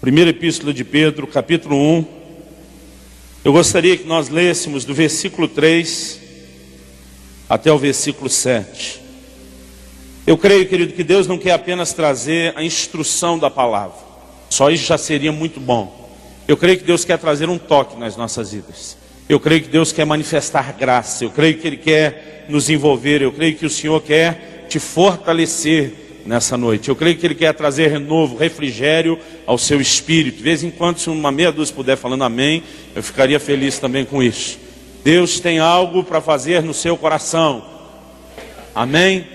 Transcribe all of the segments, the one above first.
Primeira Epístola de Pedro, capítulo 1. Eu gostaria que nós lêssemos do versículo 3 até o versículo 7. Eu creio, querido, que Deus não quer apenas trazer a instrução da palavra. Só isso já seria muito bom. Eu creio que Deus quer trazer um toque nas nossas vidas. Eu creio que Deus quer manifestar graça. Eu creio que Ele quer nos envolver. Eu creio que o Senhor quer te fortalecer nessa noite. Eu creio que Ele quer trazer renovo, refrigério ao seu espírito. De vez em quando, se uma meia dúzia puder falando amém, eu ficaria feliz também com isso. Deus tem algo para fazer no seu coração. Amém?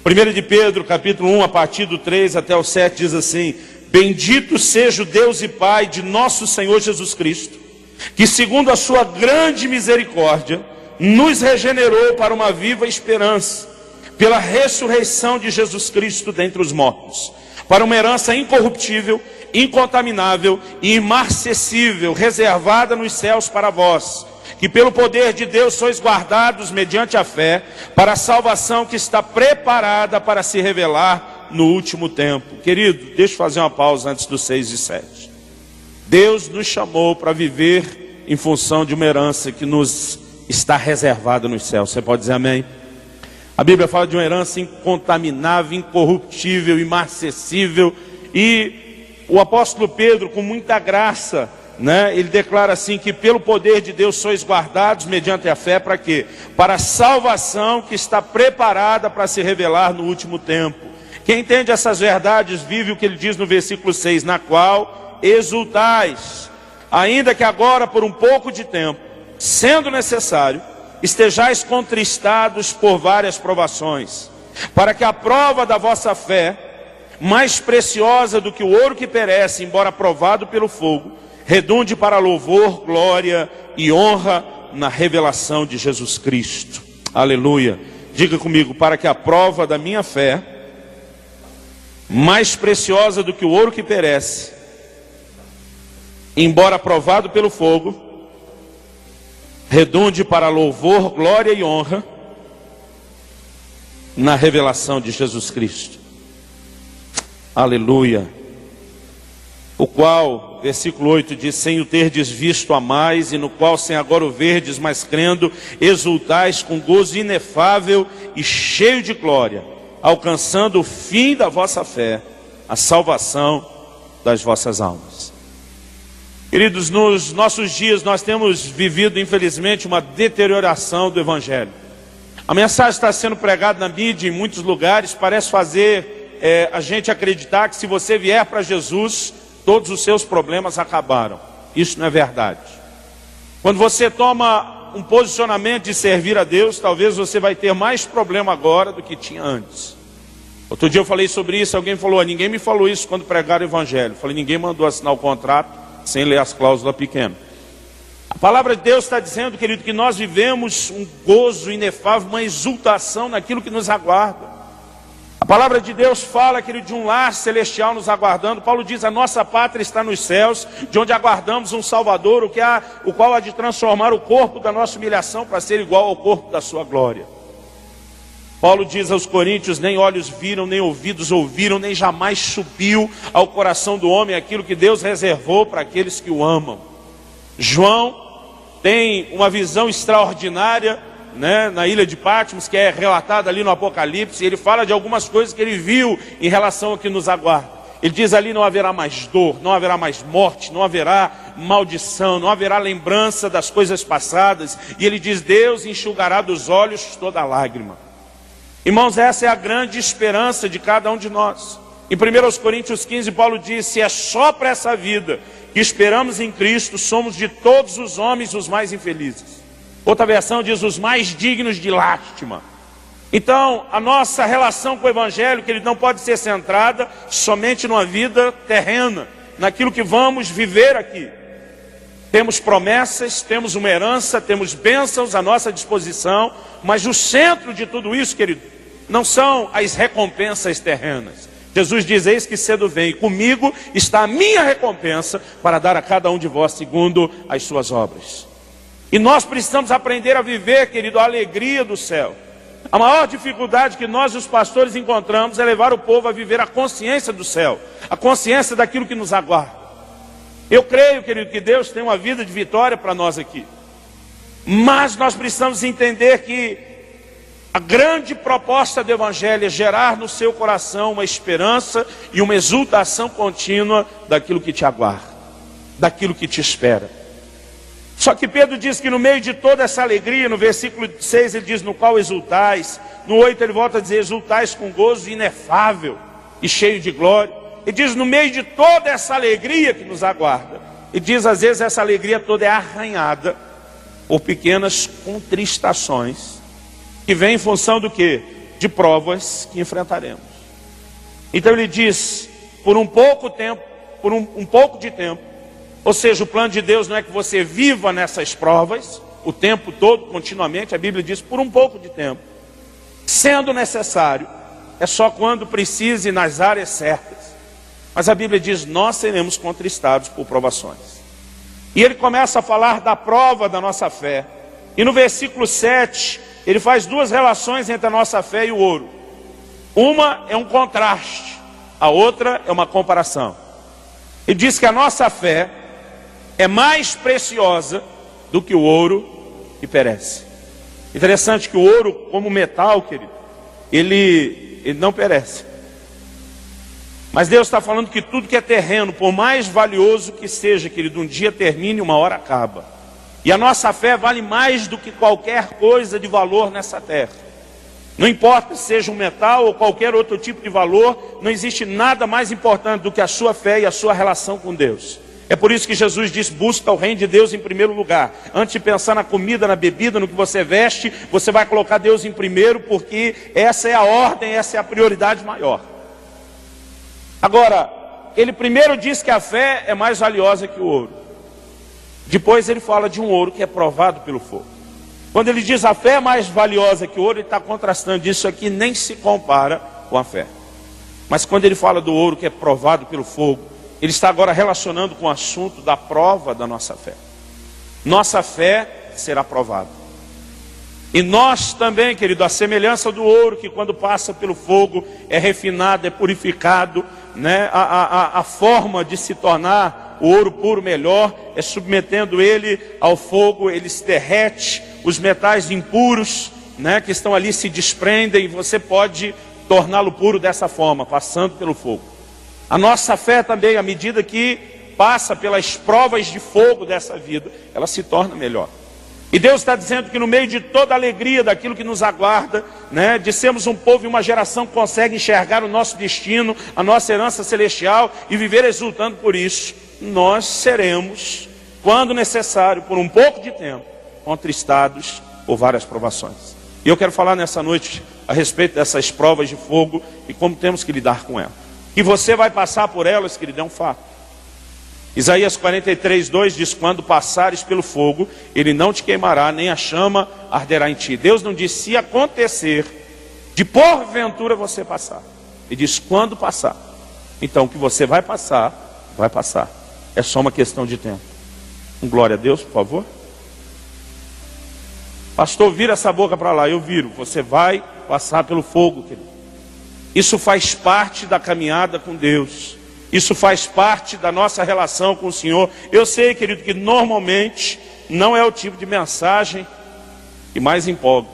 1 de Pedro, capítulo 1, a partir do 3 até o 7, diz assim: Bendito seja o Deus e Pai de nosso Senhor Jesus Cristo, que segundo a sua grande misericórdia, nos regenerou para uma viva esperança, pela ressurreição de Jesus Cristo dentre os mortos, para uma herança incorruptível, incontaminável e imarcessível, reservada nos céus para vós, que pelo poder de Deus sois guardados mediante a fé, para a salvação que está preparada para se revelar no último tempo. Querido, deixa eu fazer uma pausa antes do 6 e 7. Deus nos chamou para viver em função de uma herança que nos está reservada nos céus. Você pode dizer amém? A Bíblia fala de uma herança incontaminável, incorruptível, imarcessível. E o apóstolo Pedro, com muita graça, ele declara assim, que pelo poder de Deus sois guardados mediante a fé, para quê? Para a salvação que está preparada para se revelar no último tempo. Quem entende essas verdades vive o que ele diz no versículo 6, na qual exultais, ainda que agora por um pouco de tempo, sendo necessário, estejais contristados por várias provações, para que a prova da vossa fé, mais preciosa do que o ouro que perece, embora provado pelo fogo, redunde para louvor, glória e honra na revelação de Jesus Cristo. Aleluia. Diga comigo: para que a prova da minha fé, mais preciosa do que o ouro que perece, embora provado pelo fogo, redunde para louvor, glória e honra na revelação de Jesus Cristo. Aleluia. O qual, versículo 8 diz: sem o terdes visto a mais, e no qual sem agora o verdes, mas crendo, exultais com gozo inefável e cheio de glória, alcançando o fim da vossa fé, a salvação das vossas almas. Queridos, nos nossos dias nós temos vivido, infelizmente, uma deterioração do Evangelho. A mensagem está sendo pregada na mídia em muitos lugares, parece fazer a gente acreditar que se você vier para Jesus, todos os seus problemas acabaram. Isso não é verdade. Quando você toma um posicionamento de servir a Deus, talvez você vai ter mais problema agora do que tinha antes. Outro dia eu falei sobre isso, alguém falou: ninguém me falou isso quando pregaram o Evangelho. Eu falei: ninguém mandou assinar o contrato sem ler as cláusulas pequenas. A palavra de Deus está dizendo, querido, que nós vivemos um gozo inefável, uma exultação naquilo que nos aguarda. A palavra de Deus fala, querido, de um lar celestial nos aguardando. Paulo diz: a nossa pátria está nos céus, de onde aguardamos um Salvador, o qual há de transformar o corpo da nossa humilhação para ser igual ao corpo da sua glória. Paulo diz aos Coríntios: nem olhos viram, nem ouvidos ouviram, nem jamais subiu ao coração do homem aquilo que Deus reservou para aqueles que o amam. João tem uma visão extraordinária, na ilha de Patmos, que é relatada ali no Apocalipse. Ele fala de algumas coisas que ele viu em relação ao que nos aguarda. Ele diz ali: não haverá mais dor, não haverá mais morte, não haverá maldição, não haverá lembrança das coisas passadas. E ele diz: Deus enxugará dos olhos toda lágrima. Irmãos, essa é a grande esperança de cada um de nós. Em 1 Coríntios 15, Paulo diz: se é só para essa vida que esperamos em Cristo, somos de todos os homens os mais infelizes. Outra versão diz: os mais dignos de lástima. Então, a nossa relação com o Evangelho, que ele não pode ser centrada somente numa vida terrena, naquilo que vamos viver aqui. Temos promessas, temos uma herança, temos bênçãos à nossa disposição, mas o centro de tudo isso, querido, não são as recompensas terrenas. Jesus diz: eis que cedo vem, comigo está a minha recompensa para dar a cada um de vós segundo as suas obras. E nós precisamos aprender a viver, querido, a alegria do céu. A maior dificuldade que nós, os pastores, encontramos é levar o povo a viver a consciência do céu, a consciência daquilo que nos aguarda. Eu creio, querido, que Deus tem uma vida de vitória para nós aqui. Mas nós precisamos entender que a grande proposta do Evangelho é gerar no seu coração uma esperança e uma exultação contínua daquilo que te aguarda, daquilo que te espera. Só que Pedro diz que no meio de toda essa alegria, no versículo 6 ele diz: no qual exultais. No 8 ele volta a dizer: exultais com gozo inefável e cheio de glória. Ele diz: no meio de toda essa alegria que nos aguarda, ele diz: às vezes essa alegria toda é arranhada por pequenas contristações, que vêm em função do quê? De provas que enfrentaremos. Então ele diz: por um pouco tempo, por um pouco de tempo, ou seja, o plano de Deus não é que você viva nessas provas o tempo todo, continuamente. A Bíblia diz: por um pouco de tempo, sendo necessário, é só quando precise, nas áreas certas. Mas a Bíblia diz: nós seremos contristados por provações. E ele começa a falar da prova da nossa fé. E no versículo 7, ele faz duas relações entre a nossa fé e o ouro. Uma é um contraste, a outra é uma comparação. Ele diz que a nossa fé é mais preciosa do que o ouro que perece. Interessante que o ouro, como metal, querido, ele não perece. Mas Deus está falando que tudo que é terreno, por mais valioso que seja, querido, um dia termina e uma hora acaba. E a nossa fé vale mais do que qualquer coisa de valor nessa terra. Não importa se seja um metal ou qualquer outro tipo de valor, não existe nada mais importante do que a sua fé e a sua relação com Deus. É por isso que Jesus diz: busca o reino de Deus em primeiro lugar. Antes de pensar na comida, na bebida, no que você veste, você vai colocar Deus em primeiro, porque essa é a ordem, essa é a prioridade maior. Agora, ele primeiro diz que a fé é mais valiosa que o ouro. Depois ele fala de um ouro que é provado pelo fogo. Quando ele diz a fé é mais valiosa que o ouro, ele está contrastando: isso aqui nem se compara com a fé. Mas quando ele fala do ouro que é provado pelo fogo, ele está agora relacionando com o assunto da prova da nossa fé. Nossa fé será provada. E nós também, querido, a semelhança do ouro que quando passa pelo fogo é refinado, é purificado, né? A forma de se tornar o ouro puro melhor é submetendo ele ao fogo. Ele se derrete, os metais impuros, né, que estão ali se desprendem, e você pode torná-lo puro dessa forma, passando pelo fogo. A nossa fé também, à medida que passa pelas provas de fogo dessa vida, ela se torna melhor. E Deus está dizendo que no meio de toda a alegria daquilo que nos aguarda, né, de sermos um povo e uma geração que consegue enxergar o nosso destino, a nossa herança celestial e viver exultando por isso, nós seremos, quando necessário, por um pouco de tempo, contristados por várias provações. E eu quero falar nessa noite a respeito dessas provas de fogo e como temos que lidar com elas. Que você vai passar por elas, querido, é um fato. Isaías 43:2 diz: quando passares pelo fogo, ele não te queimará, nem a chama arderá em ti. Deus não diz se acontecer, de porventura você passar. Ele diz quando passar. Então o que você vai passar, vai passar. É só uma questão de tempo. Glória a Deus, por favor. Pastor, vira essa boca para lá. Eu viro. Você vai passar pelo fogo, querido. Isso faz parte da caminhada com Deus. Isso faz parte da nossa relação com o Senhor. Eu sei, querido, que normalmente não é o tipo de mensagem que mais empolga.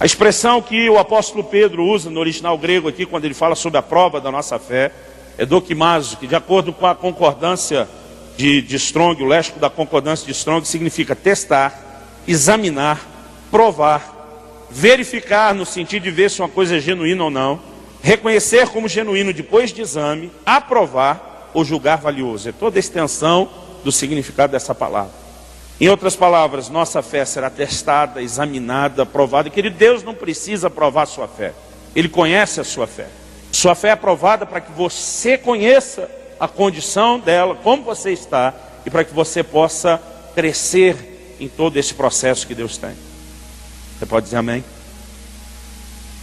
A expressão que o apóstolo Pedro usa no original grego aqui, quando ele fala sobre a prova da nossa fé, é dokimazo, que de acordo com a concordância de Strong, o léxico da concordância de Strong, significa testar, examinar, provar, verificar no sentido de ver se uma coisa é genuína ou não, reconhecer como genuíno depois de exame, aprovar ou julgar valioso. É toda a extensão do significado dessa palavra. Em outras palavras, nossa fé será testada, examinada, provada. Querido, Deus não precisa provar a sua fé. Ele conhece a sua fé. Sua fé é provada para que você conheça a condição dela, como você está, e para que você possa crescer em todo esse processo que Deus tem. Você pode dizer amém?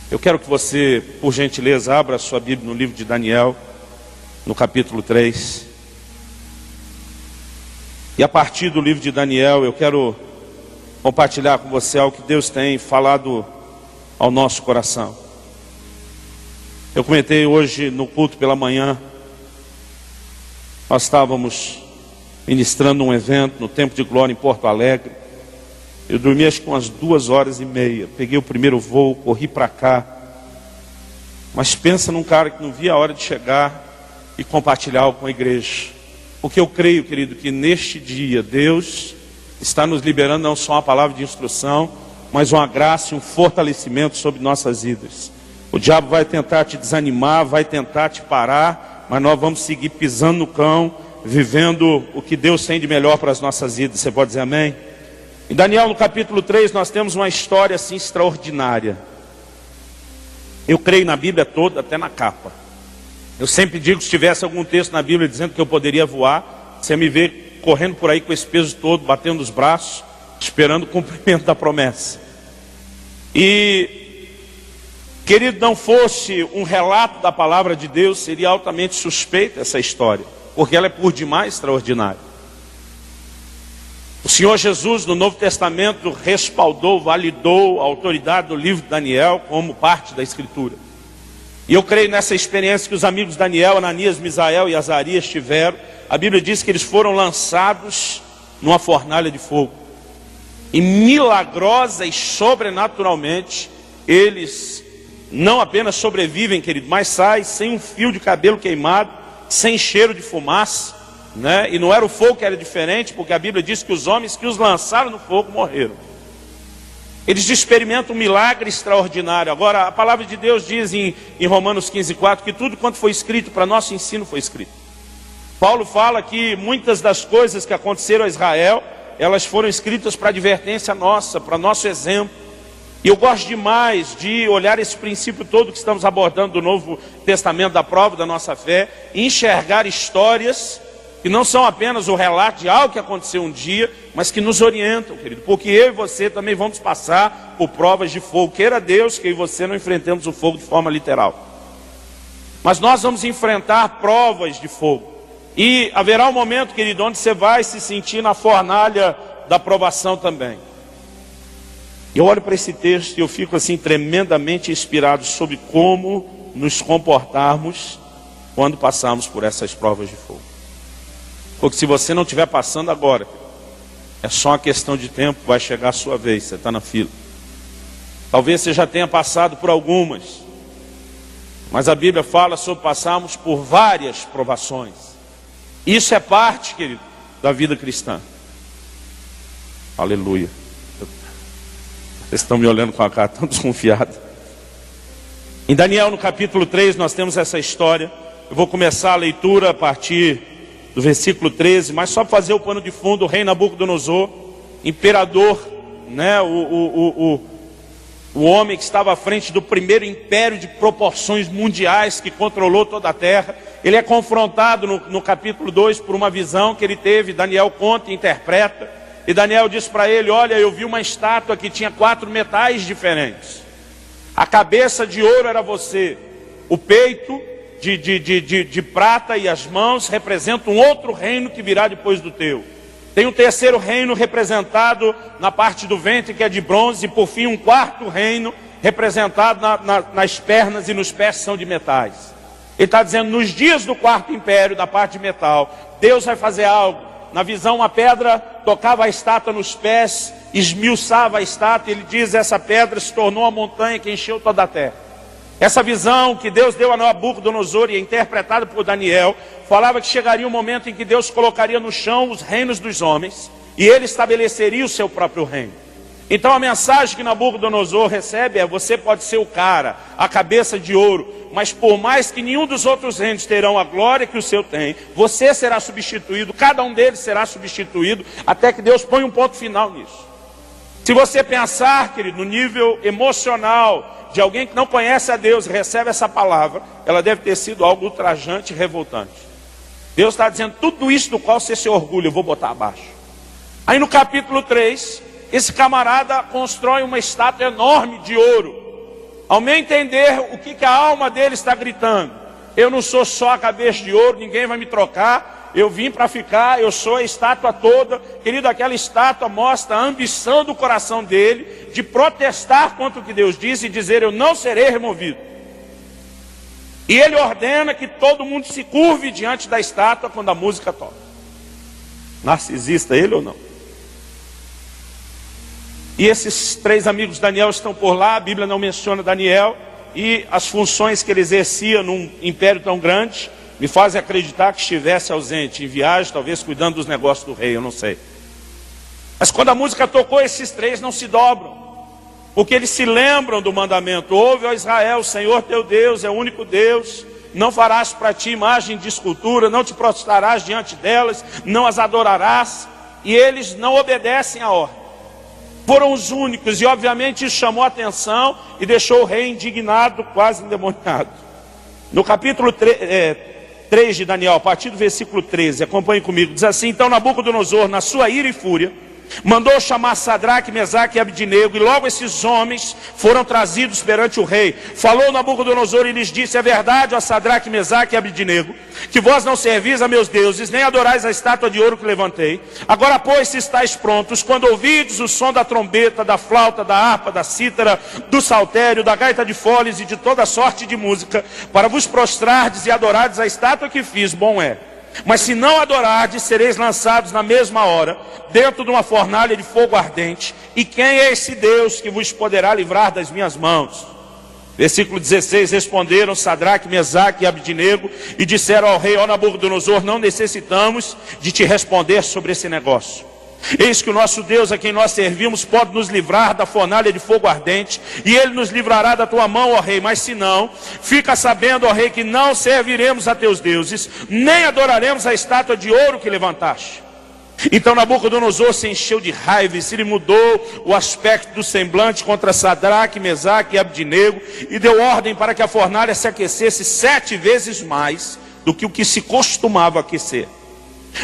Eu quero que você, por gentileza, abra a sua Bíblia no livro de Daniel, no capítulo 3. E a partir do livro de Daniel, eu quero compartilhar com você algo que Deus tem falado ao nosso coração. Eu comentei hoje no culto pela manhã Nós estávamos ministrando um evento no Templo de Glória em Porto Alegre. Eu dormi acho que umas 2h30. Peguei o primeiro voo, corri para cá. Mas pensa num cara que não via a hora de chegar e compartilhar algo com a igreja. Porque eu creio, querido, que neste dia Deus está nos liberando não só uma palavra de instrução, mas uma graça e um fortalecimento sobre nossas vidas. O diabo vai tentar te desanimar, vai tentar te parar, mas nós vamos seguir pisando no cão, vivendo o que Deus tem de melhor para as nossas vidas. Você pode dizer amém? Em Daniel, no capítulo 3, nós temos uma história assim extraordinária. Eu creio na Bíblia toda, até na capa. Eu sempre digo que se tivesse algum texto na Bíblia dizendo que eu poderia voar, você me vê correndo por aí com esse peso todo, batendo os braços, esperando o cumprimento da promessa. E, querido, não fosse um relato da palavra de Deus, seria altamente suspeita essa história, porque ela é por demais extraordinária. O Senhor Jesus, no Novo Testamento, respaldou, validou a autoridade do livro de Daniel como parte da Escritura. E eu creio nessa experiência que os amigos de Daniel, Ananias, Misael e Azarias tiveram. A Bíblia diz que eles foram lançados numa fornalha de fogo. E milagrosa e sobrenaturalmente, eles não apenas sobrevivem, querido, mas saem sem um fio de cabelo queimado, sem cheiro de fumaça, né? E não era o fogo que era diferente, porque a Bíblia diz que os homens que os lançaram no fogo morreram. Eles experimentam um milagre extraordinário. Agora, a palavra de Deus diz em Romanos 15:4 que tudo quanto foi escrito para nosso ensino foi escrito. Paulo fala que muitas das coisas que aconteceram a Israel, elas foram escritas para advertência nossa, para nosso exemplo. E eu gosto demais de olhar esse princípio todo que estamos abordando do Novo Testamento, da prova da nossa fé, e enxergar histórias que não são apenas o relato de algo que aconteceu um dia, mas que nos orientam, querido, porque eu e você também vamos passar por provas de fogo. Queira Deus que eu e você não enfrentemos o fogo de forma literal, mas nós vamos enfrentar provas de fogo. E haverá um momento, querido, onde você vai se sentir na fornalha da provação também. Eu olho para esse texto e eu fico assim tremendamente inspirado sobre como nos comportarmos quando passarmos por essas provas de fogo. Porque se você não estiver passando agora, é só uma questão de tempo, vai chegar a sua vez, você está na fila. Talvez você já tenha passado por algumas, mas a Bíblia fala sobre passarmos por várias provações. Isso é parte, querido, da vida cristã. Aleluia. Vocês estão me olhando com a cara tão desconfiada. Em Daniel, no capítulo 3, nós temos essa história. Eu vou começar a leitura a partir do versículo 13, mas só para fazer o pano de fundo, o rei Nabucodonosor, imperador, né, o homem que estava à frente do primeiro império de proporções mundiais que controlou toda a terra, ele é confrontado no capítulo 2 por uma visão que ele teve. Daniel conta e interpreta, e Daniel diz para ele: olha, eu vi uma estátua que tinha 4 metais diferentes. A cabeça de ouro era você, o peito de prata e as mãos representam um outro reino que virá depois do teu. Tem um terceiro reino representado na parte do ventre, que é de bronze, e por fim um quarto reino representado nas pernas e nos pés, que são de metais. Ele está dizendo, nos dias do quarto império, da parte de metal, Deus vai fazer algo. Na visão, uma pedra tocava a estátua nos pés, esmiuçava a estátua, e ele diz, essa pedra se tornou uma montanha que encheu toda a terra. Essa visão que Deus deu a Nabucodonosor e é interpretada por Daniel, falava que chegaria um momento em que Deus colocaria no chão os reinos dos homens, e ele estabeleceria o seu próprio reino. Então a mensagem que Nabucodonosor recebe é: você pode ser o cara, a cabeça de ouro, mas por mais que nenhum dos outros reinos terão a glória que o seu tem, você será substituído, cada um deles será substituído, até que Deus põe um ponto final nisso. Se você pensar, querido, no nível emocional de alguém que não conhece a Deus e recebe essa palavra, ela deve ter sido algo ultrajante e revoltante. Deus está dizendo, tudo isso do qual você se orgulha, eu vou botar abaixo. Aí no capítulo 3, esse camarada constrói uma estátua enorme de ouro. Ao meu entender, o que a alma dele está gritando? Eu não sou só a cabeça de ouro, ninguém vai me trocar. Eu vim para ficar, eu sou a estátua toda. Querido, aquela estátua mostra a ambição do coração dele de protestar contra o que Deus disse e dizer, eu não serei removido. E ele ordena que todo mundo se curve diante da estátua quando a música toca. Narcisista ele ou não? E esses 3 amigos de Daniel estão por lá. A Bíblia não menciona Daniel, e as funções que ele exercia num império tão grande me fazem acreditar que estivesse ausente, em viagem, talvez cuidando dos negócios do rei, eu não sei. Mas quando a música tocou, esses 3 não se dobram, porque eles se lembram do mandamento: ouve, ó Israel, o Senhor teu Deus é o único Deus, não farás para ti imagem de escultura, não te prostrarás diante delas, não as adorarás. E eles não obedecem à ordem. Foram os únicos, e obviamente isso chamou a atenção e deixou o rei indignado, quase endemoniado. No capítulo 3 de Daniel, a partir do versículo 13, acompanhe comigo, diz assim: então Nabucodonosor, na sua ira e fúria, mandou chamar Sadraque, Mesaque e Abdinego, e logo esses homens foram trazidos perante o rei. Falou Nabucodonosor e lhes disse: é verdade, ó Sadraque, Mesaque e Abdinego, que vós não servis a meus deuses, nem adorais a estátua de ouro que levantei. Agora, pois, se estáis prontos, quando ouvides o som da trombeta, da flauta, da harpa, da cítara, do saltério, da gaita de foles e de toda sorte de música, para vos prostrardes e adorardes a estátua que fiz, bom é. Mas se não adorardes, sereis lançados na mesma hora dentro de uma fornalha de fogo ardente. E quem é esse Deus que vos poderá livrar das minhas mãos? Versículo 16, responderam Sadraque, Mesaque e Abdinego e disseram ao rei: ó Nabucodonosor, não necessitamos de te responder sobre esse negócio. Eis que o nosso Deus, a quem nós servimos, pode nos livrar da fornalha de fogo ardente, e ele nos livrará da tua mão, ó rei. Mas se não, fica sabendo, ó rei, que não serviremos a teus deuses, nem adoraremos a estátua de ouro que levantaste. Então Nabucodonosor se encheu de raiva e se lhe mudou o aspecto do semblante contra Sadraque, Mesaque e Abdinego, e deu ordem para que a fornalha se aquecesse 7 vezes mais do que o que se costumava aquecer.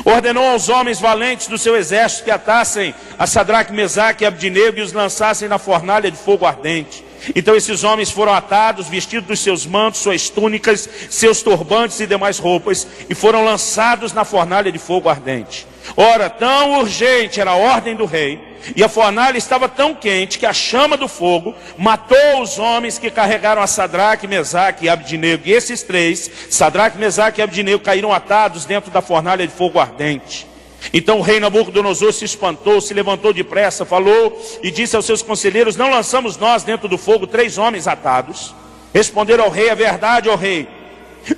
Ordenou aos homens valentes do seu exército que atassem a Sadraque, Mesaque e Abdinego e os lançassem na fornalha de fogo ardente. Então esses homens foram atados, vestidos dos seus mantos, suas túnicas, seus turbantes e demais roupas, e foram lançados na fornalha de fogo ardente. Ora, tão urgente era a ordem do rei, e a fornalha estava tão quente que a chama do fogo matou os homens que carregaram a Sadraque, Mesaque e Abdinego. E esses 3, Sadraque, Mesaque e Abdinego, caíram atados dentro da fornalha de fogo ardente. Então o rei Nabucodonosor se espantou, se levantou depressa, falou e disse aos seus conselheiros: não lançamos nós dentro do fogo 3 homens atados? Responderam ao rei: é verdade, ó rei.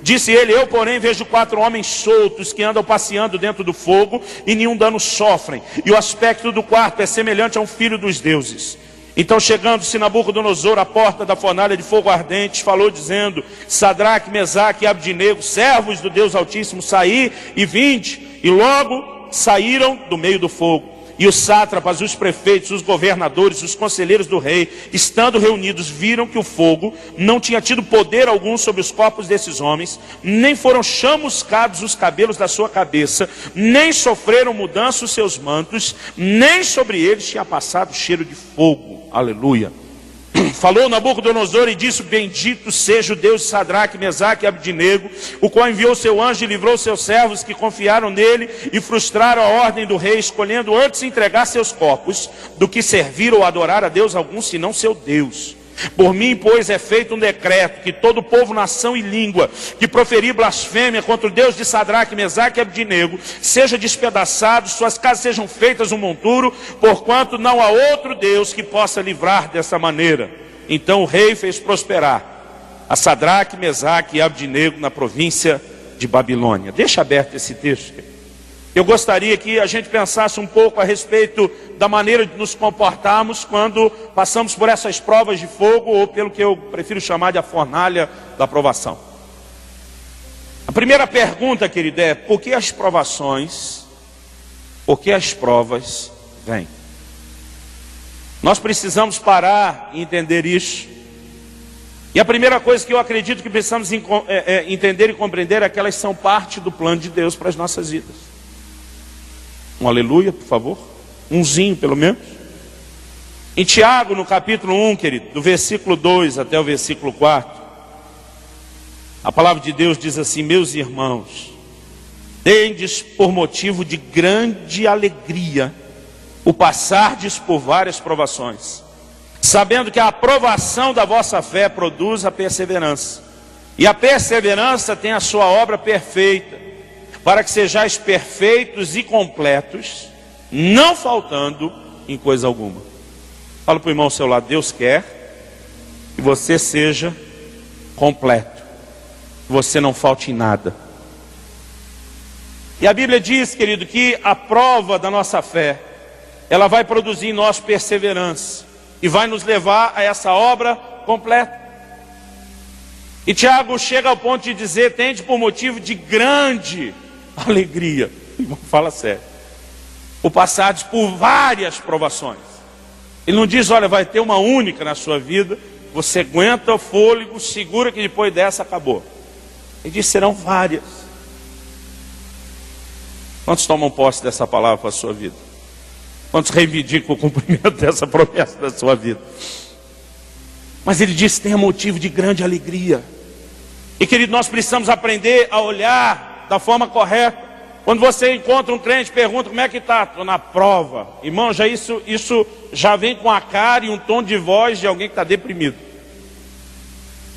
Disse ele: eu porém vejo 4 homens soltos que andam passeando dentro do fogo e nenhum dano sofrem, e o aspecto do quarto é semelhante a um filho dos deuses. Então, chegando-se Nabucodonosor à porta da fornalha de fogo ardente, falou dizendo: Sadraque, Mesaque e Abdinego, servos do Deus Altíssimo, saí e vinde. E logo saíram do meio do fogo. E os sátrapas, os prefeitos, os governadores, os conselheiros do rei, estando reunidos, viram que o fogo não tinha tido poder algum sobre os corpos desses homens, nem foram chamuscados os cabelos da sua cabeça, nem sofreram mudança os seus mantos, nem sobre eles tinha passado cheiro de fogo. Aleluia. Falou Nabucodonosor e disse: bendito seja o Deus de Sadraque, Mesaque e Abdinego, o qual enviou seu anjo e livrou seus servos que confiaram nele e frustraram a ordem do rei, escolhendo antes entregar seus corpos do que servir ou adorar a Deus algum senão seu Deus. Por mim, pois, é feito um decreto que todo povo, nação e língua que proferir blasfêmia contra o Deus de Sadraque, Mesaque e Abdinego seja despedaçado, suas casas sejam feitas um monturo, porquanto não há outro Deus que possa livrar dessa maneira. Então o rei fez prosperar a Sadraque, Mesaque e Abdinego na província de Babilônia. Deixa aberto esse texto. Eu gostaria que a gente pensasse um pouco a respeito da maneira de nos comportarmos quando passamos por essas provas de fogo, ou pelo que eu prefiro chamar de a fornalha da provação. A primeira pergunta, querido, é: por que as provações, por que as provas vêm? Nós precisamos parar e entender isso. E a primeira coisa que eu acredito que precisamos entender e compreender é que elas são parte do plano de Deus para as nossas vidas. Um aleluia, por favor. Umzinho, pelo menos. Em Tiago, no capítulo 1, querido, do versículo 2 até o versículo 4, a palavra de Deus diz assim: meus irmãos, tendes por motivo de grande alegria o passardes por várias provações, sabendo que a aprovação da vossa fé produz a perseverança. E a perseverança tem a sua obra perfeita, para que sejais perfeitos e completos, não faltando em coisa alguma. Fala para o irmão ao seu lado: Deus quer que você seja completo, que você não falte em nada. E a Bíblia diz, querido, que a prova da nossa fé, ela vai produzir em nós perseverança e vai nos levar a essa obra completa. E Tiago chega ao ponto de dizer: tende por motivo de grande alegria, fala sério, o passados por várias provações. Ele não diz: olha, vai ter uma única na sua vida, você aguenta o fôlego, segura que depois dessa acabou. Ele diz: serão várias. Quantos tomam posse dessa palavra para a sua vida? Quantos reivindicam o cumprimento dessa promessa da sua vida? Mas ele diz: tenha motivo de grande alegria. E querido, nós precisamos aprender a olhar da forma correta. Quando você encontra um crente, pergunta: como é que está? Estou na prova. Irmão, isso já vem com a cara e um tom de voz de alguém que está deprimido.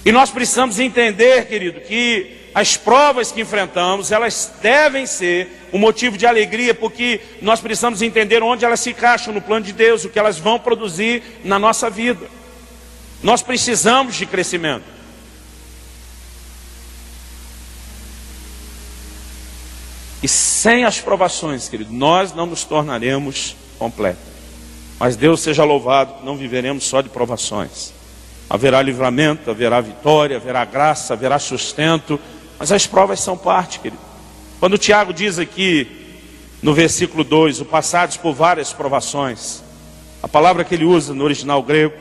E nós precisamos entender, querido, que as provas que enfrentamos, elas devem ser um motivo de alegria, porque nós precisamos entender onde elas se encaixam no plano de Deus, o que elas vão produzir na nossa vida. Nós precisamos de crescimento. E sem as provações, querido, nós não nos tornaremos completos. Mas Deus seja louvado, não viveremos só de provações. Haverá livramento, haverá vitória, haverá graça, haverá sustento. Mas as provas são parte, querido. Quando o Tiago diz aqui, no versículo 2, o passados por várias provações, a palavra que ele usa no original grego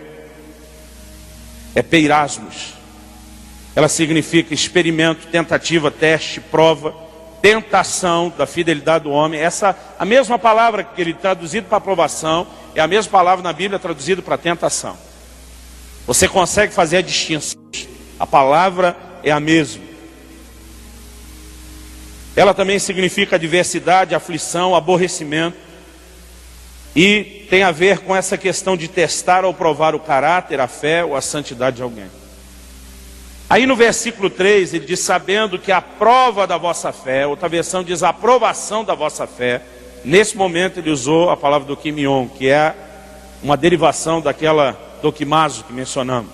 é peirasmos. Ela significa experimento, tentativa, teste, prova, tentação da fidelidade do homem. A mesma palavra que ele traduzido para aprovação é a mesma palavra na Bíblia traduzida para tentação. Você consegue fazer a distinção. A palavra é a mesma. Ela também significa adversidade, aflição, aborrecimento. E tem a ver com essa questão de testar ou provar o caráter, a fé ou a santidade de alguém. Aí no versículo 3 ele diz: sabendo que a prova da vossa fé, outra versão diz a aprovação da vossa fé. Nesse momento ele usou a palavra dokimion, que é uma derivação daquela dokimazo que mencionamos.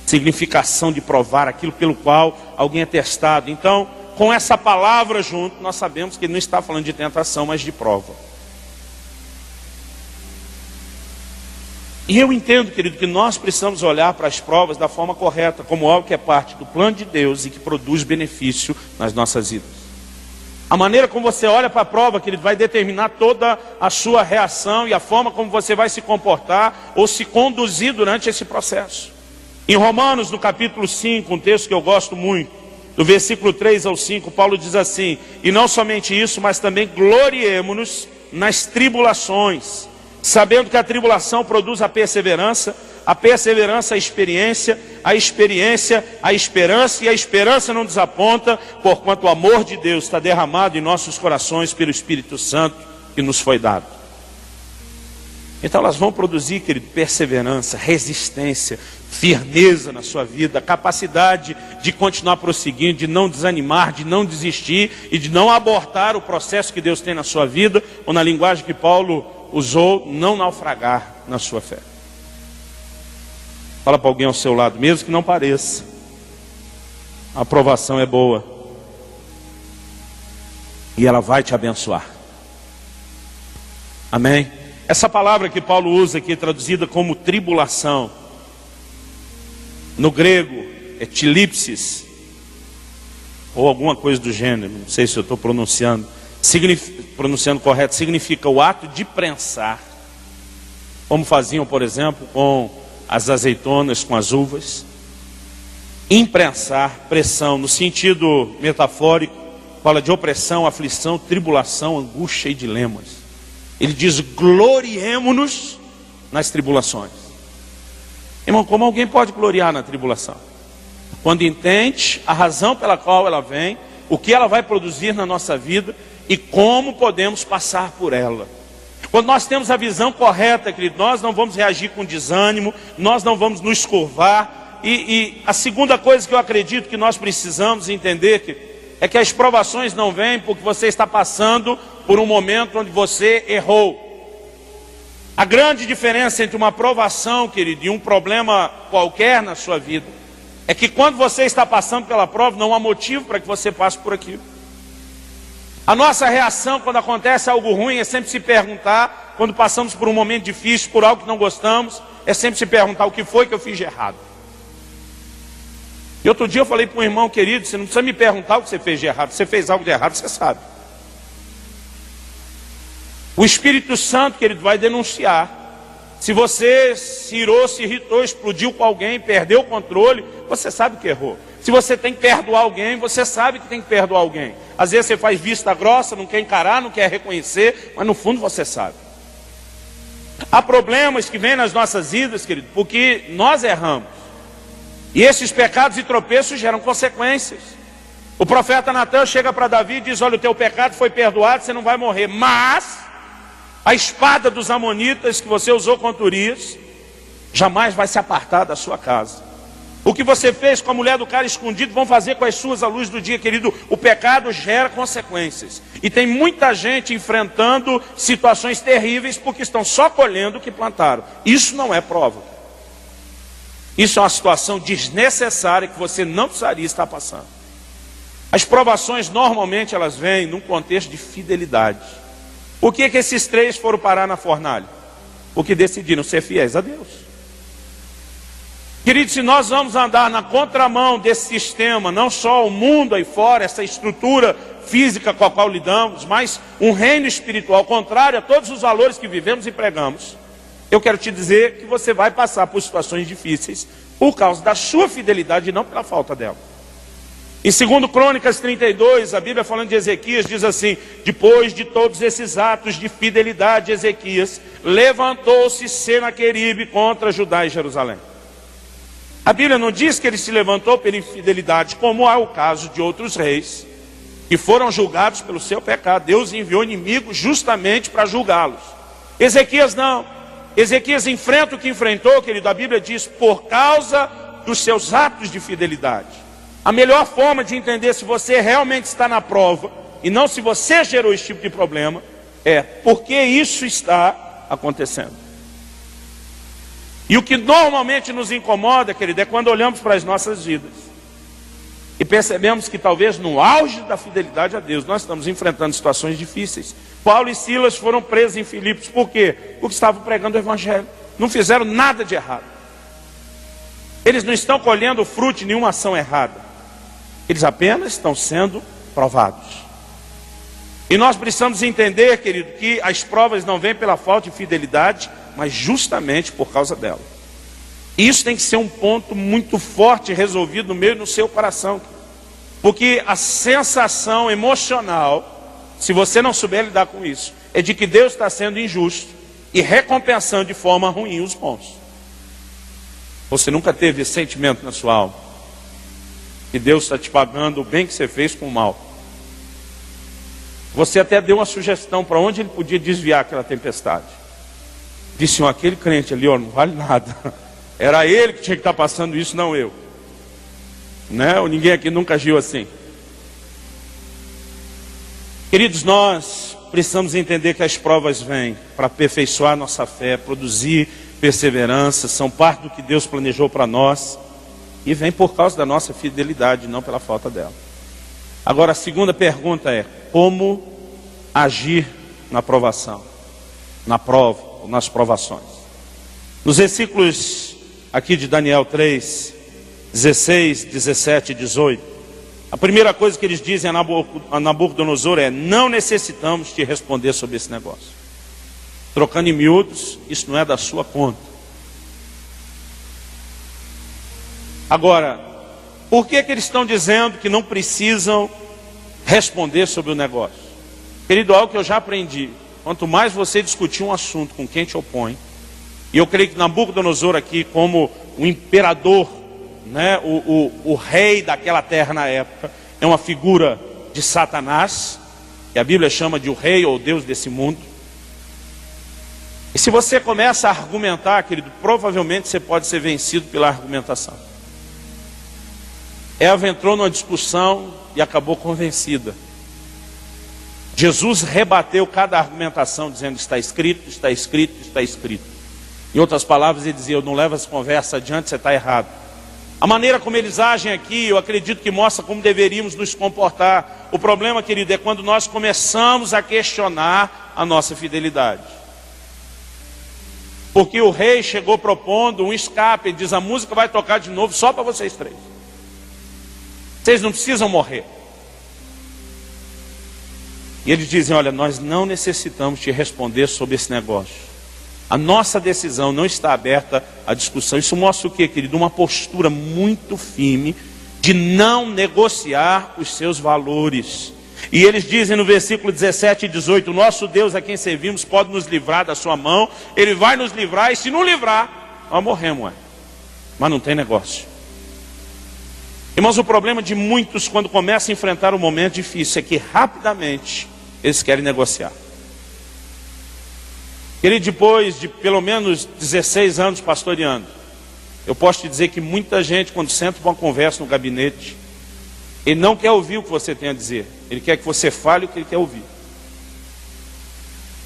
Significação de provar, aquilo pelo qual alguém é testado. Então, com essa palavra junto, nós sabemos que ele não está falando de tentação, mas de prova. E eu entendo, querido, que nós precisamos olhar para as provas da forma correta, como algo que é parte do plano de Deus e que produz benefício nas nossas vidas. A maneira como você olha para a prova, querido, vai determinar toda a sua reação e a forma como você vai se comportar ou se conduzir durante esse processo. Em Romanos, no capítulo 5, um texto que eu gosto muito, do versículo 3 ao 5, Paulo diz assim: e não somente isso, mas também gloriemo-nos nas tribulações, sabendo que a tribulação produz a perseverança a experiência, a experiência a esperança, e a esperança não desaponta, porquanto o amor de Deus está derramado em nossos corações pelo Espírito Santo que nos foi dado. Então elas vão produzir, querido, perseverança, resistência, firmeza na sua vida, capacidade de continuar prosseguindo, de não desanimar, de não desistir e de não abortar o processo que Deus tem na sua vida, ou na linguagem que Paulo usou, não naufragar na sua fé. Fala para alguém ao seu lado: mesmo que não pareça, a aprovação é boa e ela vai te abençoar. Amém? Essa palavra que Paulo usa aqui, traduzida como tribulação, no grego é tilipsis, ou alguma coisa do gênero, não sei se eu estou pronunciando correto, significa o ato de prensar, como faziam, por exemplo, com as azeitonas, com as uvas. Imprensar, pressão, no sentido metafórico, fala de opressão, aflição, tribulação, angústia e dilemas. Ele diz: gloriemo-nos nas tribulações. Irmão, como alguém pode gloriar na tribulação? Quando entende a razão pela qual ela vem, o que ela vai produzir na nossa vida e como podemos passar por ela. Quando nós temos a visão correta, querido, nós não vamos reagir com desânimo, nós não vamos nos curvar E a segunda coisa que eu acredito que nós precisamos entender é que as provações não vêm porque você está passando por um momento onde você errou. A grande diferença entre uma provação, querido, e um problema qualquer na sua vida, é que quando você está passando pela prova, não há motivo para que você passe por aquilo. A nossa reação quando acontece algo ruim é sempre se perguntar, quando passamos por um momento difícil, por algo que não gostamos, é sempre se perguntar o que foi que eu fiz de errado. E outro dia eu falei para um irmão querido, você não precisa me perguntar o que você fez de errado, você fez algo de errado, você sabe. O Espírito Santo, querido, vai denunciar. Se você se irou, se irritou, explodiu com alguém, perdeu o controle, você sabe que errou. Se você tem que perdoar alguém, você sabe que tem que perdoar alguém. Às vezes você faz vista grossa, não quer encarar, não quer reconhecer, mas no fundo você sabe. Há problemas que vêm nas nossas vidas, querido, porque nós erramos. E esses pecados e tropeços geram consequências. O profeta Natan chega para Davi e diz, olha, o teu pecado foi perdoado, você não vai morrer, mas a espada dos amonitas que você usou contra Urias jamais vai se apartar da sua casa. O que você fez com a mulher do cara escondido, vão fazer com as suas à luz do dia, querido. O pecado gera consequências. E tem muita gente enfrentando situações terríveis porque estão só colhendo o que plantaram. Isso não é prova. Isso é uma situação desnecessária que você não precisaria estar passando. As provações normalmente elas vêm num contexto de fidelidade. Por que esses três foram parar na fornalha? Porque decidiram ser fiéis a Deus. Queridos, se nós vamos andar na contramão desse sistema, não só o mundo aí fora, essa estrutura física com a qual lidamos, mas um reino espiritual contrário a todos os valores que vivemos e pregamos, eu quero te dizer que você vai passar por situações difíceis por causa da sua fidelidade e não pela falta dela. Em 2 Crônicas 32, a Bíblia falando de Ezequias diz assim, depois de todos esses atos de fidelidade de Ezequias, levantou-se Senaqueribe contra Judá e Jerusalém. A Bíblia não diz que ele se levantou pela infidelidade, como há o caso de outros reis, que foram julgados pelo seu pecado. Deus enviou inimigos justamente para julgá-los. Ezequias não. Ezequias enfrenta o que enfrentou, querido. A Bíblia diz, por causa dos seus atos de fidelidade. A melhor forma de entender se você realmente está na prova, e não se você gerou esse tipo de problema, é porque isso está acontecendo. E o que normalmente nos incomoda, querido, é quando olhamos para as nossas vidas e percebemos que talvez no auge da fidelidade a Deus, nós estamos enfrentando situações difíceis. Paulo e Silas foram presos em Filipos, por quê? Porque estavam pregando o Evangelho, não fizeram nada de errado. Eles não estão colhendo fruto de nenhuma ação errada. Eles apenas estão sendo provados. E nós precisamos entender, querido, que as provas não vêm pela falta de fidelidade, mas justamente por causa dela. E isso tem que ser um ponto muito forte resolvido no meu e no seu coração. Porque a sensação emocional, se você não souber lidar com isso, é de que Deus está sendo injusto e recompensando de forma ruim os bons. Você nunca teve esse sentimento na sua alma? Que Deus está te pagando o bem que você fez com o mal. Você até deu uma sugestão para onde ele podia desviar aquela tempestade. Disse, aquele crente ali, não vale nada. Era ele que tinha que estar passando isso, não eu. Né? Ou ninguém aqui nunca agiu assim. Queridos, nós precisamos entender que as provas vêm para aperfeiçoar nossa fé, produzir perseverança, são parte do que Deus planejou para nós. E vem por causa da nossa fidelidade, não pela falta dela. Agora a segunda pergunta é, como agir na provação? Na prova, ou nas provações. Nos versículos aqui de Daniel 3, 16, 17 e 18, a primeira coisa que eles dizem a Nabucodonosor é, não necessitamos te responder sobre esse negócio. Trocando em miúdos, isso não é da sua conta. Agora, por que eles estão dizendo que não precisam responder sobre o negócio? Querido, algo que eu já aprendi, quanto mais você discutir um assunto com quem te opõe, e eu creio que Nabucodonosor aqui, como o imperador, né, o rei daquela terra na época, é uma figura de Satanás, que a Bíblia chama de o rei ou Deus desse mundo. E se você começa a argumentar, querido, provavelmente você pode ser vencido pela argumentação. Eva entrou numa discussão e acabou convencida. Jesus rebateu cada argumentação dizendo: está escrito, está escrito, está escrito. Em outras palavras, ele dizia: eu não levo essa conversa adiante, você está errado. A maneira como eles agem aqui, eu acredito que mostra como deveríamos nos comportar. O problema, querido, é quando nós começamos a questionar a nossa fidelidade. Porque o rei chegou propondo um escape. Ele diz: a música vai tocar de novo só para vocês três. Vocês não precisam morrer. E eles dizem: olha, nós não necessitamos te responder sobre esse negócio. A nossa decisão não está aberta à discussão. Isso mostra o quê, querido? Uma postura muito firme de não negociar os seus valores. E eles dizem no versículo 17 e 18: o nosso Deus a quem servimos pode nos livrar da sua mão. Ele vai nos livrar, e se não livrar, nós morremos. Mas não tem negócio. Irmãos, o problema de muitos quando começam a enfrentar um momento difícil é que rapidamente eles querem negociar. Querido, depois de pelo menos 16 anos pastoreando, eu posso te dizer que muita gente, quando senta para uma conversa no gabinete, ele não quer ouvir o que você tem a dizer. Ele quer que você fale o que ele quer ouvir.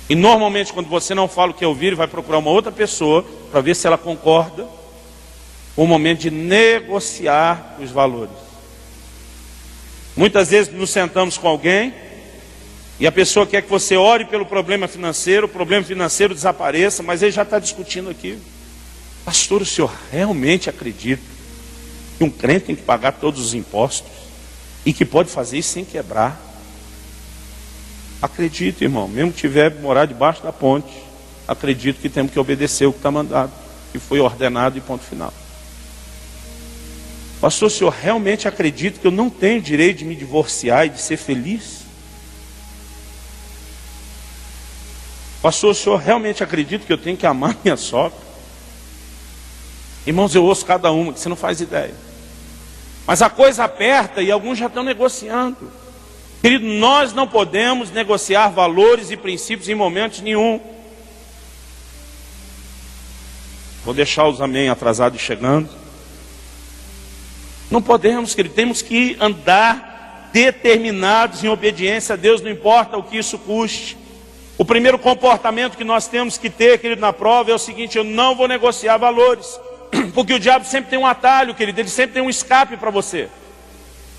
E normalmente, quando você não fala o que quer ouvir, ele vai procurar uma outra pessoa para ver se ela concorda com o momento de negociar os valores. Muitas vezes nos sentamos com alguém e a pessoa quer que você ore pelo problema financeiro, o problema financeiro desapareça, mas ele já está discutindo aqui. Pastor, o senhor realmente acredita que um crente tem que pagar todos os impostos e que pode fazer isso sem quebrar? Acredito, irmão, mesmo que tiver morar debaixo da ponte, acredito que temos que obedecer o que está mandado, que foi ordenado e ponto final. Pastor, o senhor realmente acredita que eu não tenho direito de me divorciar e de ser feliz? Pastor, o senhor realmente acredita que eu tenho que amar minha sogra? Irmãos, eu ouço cada uma, que você não faz ideia. Mas a coisa aperta e alguns já estão negociando. Querido, nós não podemos negociar valores e princípios em momentos nenhum. Vou deixar os amém atrasados chegando. Não podemos, querido, temos que andar determinados em obediência a Deus, não importa o que isso custe. O primeiro comportamento que nós temos que ter, querido, na prova é o seguinte: eu não vou negociar valores. Porque o diabo sempre tem um atalho, querido, ele sempre tem um escape para você.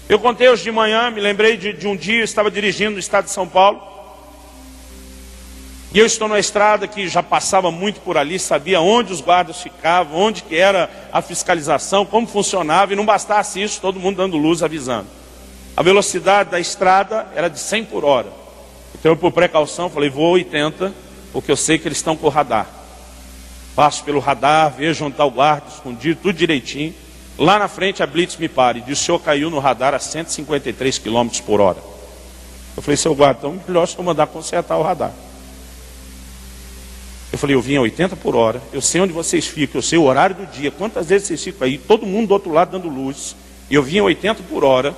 Eu contei hoje de manhã, me lembrei de um dia, eu estava dirigindo no estado de São Paulo. E eu estou na estrada que já passava muito por ali, sabia onde os guardas ficavam, onde que era a fiscalização, como funcionava, e não bastasse isso, todo mundo dando luz, avisando. A velocidade da estrada era de 100 por hora. Então eu, por precaução, falei: vou 80, porque eu sei que eles estão com o radar. Passo pelo radar, vejo onde está o guarda, escondido, tudo direitinho. Lá na frente a blitz me para e diz: o senhor caiu no radar a 153 km por hora. Eu falei: seu guarda, então melhor se eu mandar consertar o radar. Eu falei: eu vim a 80 por hora, eu sei onde vocês ficam, eu sei o horário do dia, quantas vezes vocês ficam aí, todo mundo do outro lado dando luz. E eu vim a 80 por hora,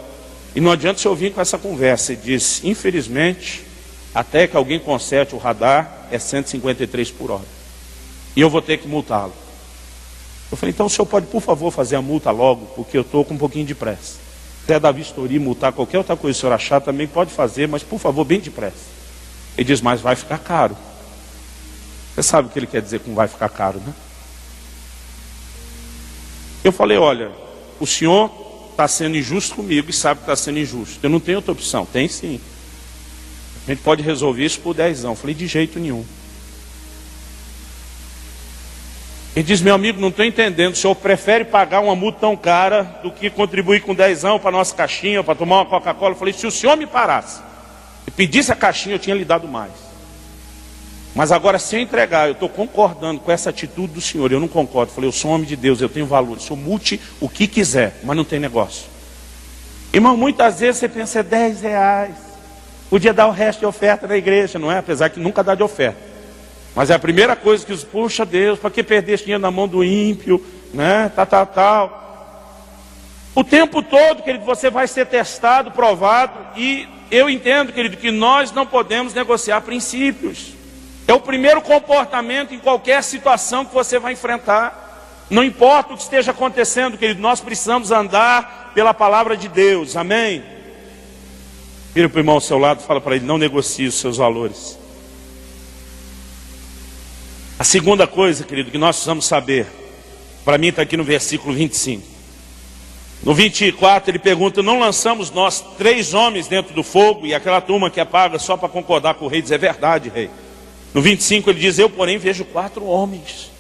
e não adianta se eu vir com essa conversa. E diz: infelizmente, até que alguém conserte o radar, é 153 por hora. E eu vou ter que multá-lo. Eu falei: então o senhor pode, por favor, fazer a multa logo, porque eu estou com um pouquinho de pressa. Até dar vistoria, multar, qualquer outra coisa que o senhor achar também pode fazer, mas por favor, bem depressa. Ele diz: mas vai ficar caro. Você sabe o que ele quer dizer com vai ficar caro, né? Eu falei: olha, o senhor está sendo injusto comigo e sabe que está sendo injusto. Eu não tenho outra opção. Tem sim. A gente pode resolver isso por 10 anos. Eu falei: de jeito nenhum. Ele diz: meu amigo, não estou entendendo, o senhor prefere pagar uma multa tão cara do que contribuir com 10 anos para a nossa caixinha, para tomar uma Coca-Cola? Eu falei: se o senhor me parasse e pedisse a caixinha, eu tinha lhe dado mais. Mas agora, se eu entregar, eu estou concordando com essa atitude do senhor, eu não concordo. Eu falei: eu sou um homem de Deus, eu tenho valor, o senhor multe o que quiser, mas não tem negócio. Irmão, muitas vezes você pensa: é 10 reais, podia dar o resto de oferta na igreja, não é? Apesar que nunca dá de oferta. Mas é a primeira coisa que os: puxa Deus, para que perder esse dinheiro na mão do ímpio, né? Tal. O tempo todo, querido, você vai ser testado, provado. E eu entendo, querido, que nós não podemos negociar princípios. É o primeiro comportamento em qualquer situação que você vai enfrentar. Não importa o que esteja acontecendo, querido, nós precisamos andar pela palavra de Deus, amém? Vira para o irmão ao seu lado e fala para ele: não negocie os seus valores. A segunda coisa, querido, que nós precisamos saber, para mim está aqui no versículo 25. No 24 ele pergunta: não lançamos nós 3 homens dentro do fogo? E aquela turma que apaga só para concordar com o rei diz: é verdade, rei. No 25 ele diz: eu porém vejo 4 homens.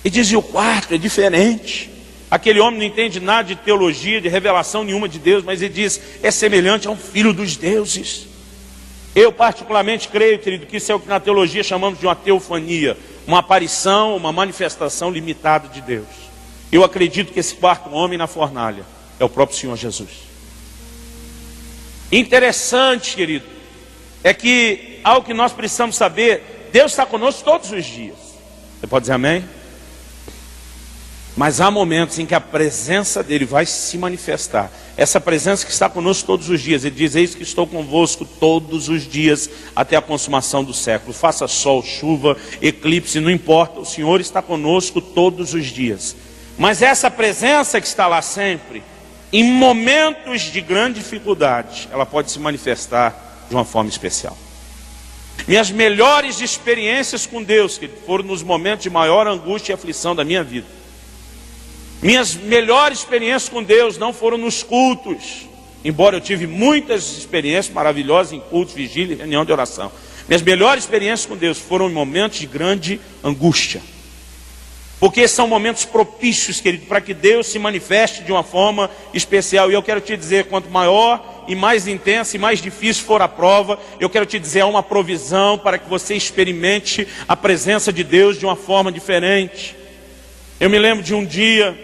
E diz: e o quarto é diferente. Aquele homem não entende nada de teologia, de revelação nenhuma de Deus, mas ele diz: é semelhante a um filho dos deuses. Eu particularmente creio, querido, que isso é o que na teologia chamamos de uma teofania, uma aparição, uma manifestação limitada de Deus. Eu acredito que esse quarto homem na fornalha é o próprio Senhor Jesus. Interessante, querido, é que algo que nós precisamos saber: Deus está conosco todos os dias. Você pode dizer amém? Mas há momentos em que a presença dele vai se manifestar. Essa presença que está conosco todos os dias. Ele diz: eis que estou convosco todos os dias até a consumação do século. Faça sol, chuva, eclipse, não importa. O Senhor está conosco todos os dias. Mas essa presença que está lá sempre, em momentos de grande dificuldade, ela pode se manifestar de uma forma especial. Minhas melhores experiências com Deus, que foram nos momentos de maior angústia e aflição da minha vida. Minhas melhores experiências com Deus não foram nos cultos, embora eu tive muitas experiências maravilhosas em cultos, vigília e reunião de oração. Minhas melhores experiências com Deus foram em momentos de grande angústia. Porque são momentos propícios, querido, para que Deus se manifeste de uma forma especial. E eu quero te dizer, quanto maior e mais intensa e mais difícil for a prova, eu quero te dizer, há uma provisão para que você experimente a presença de Deus de uma forma diferente. Eu me lembro de um dia,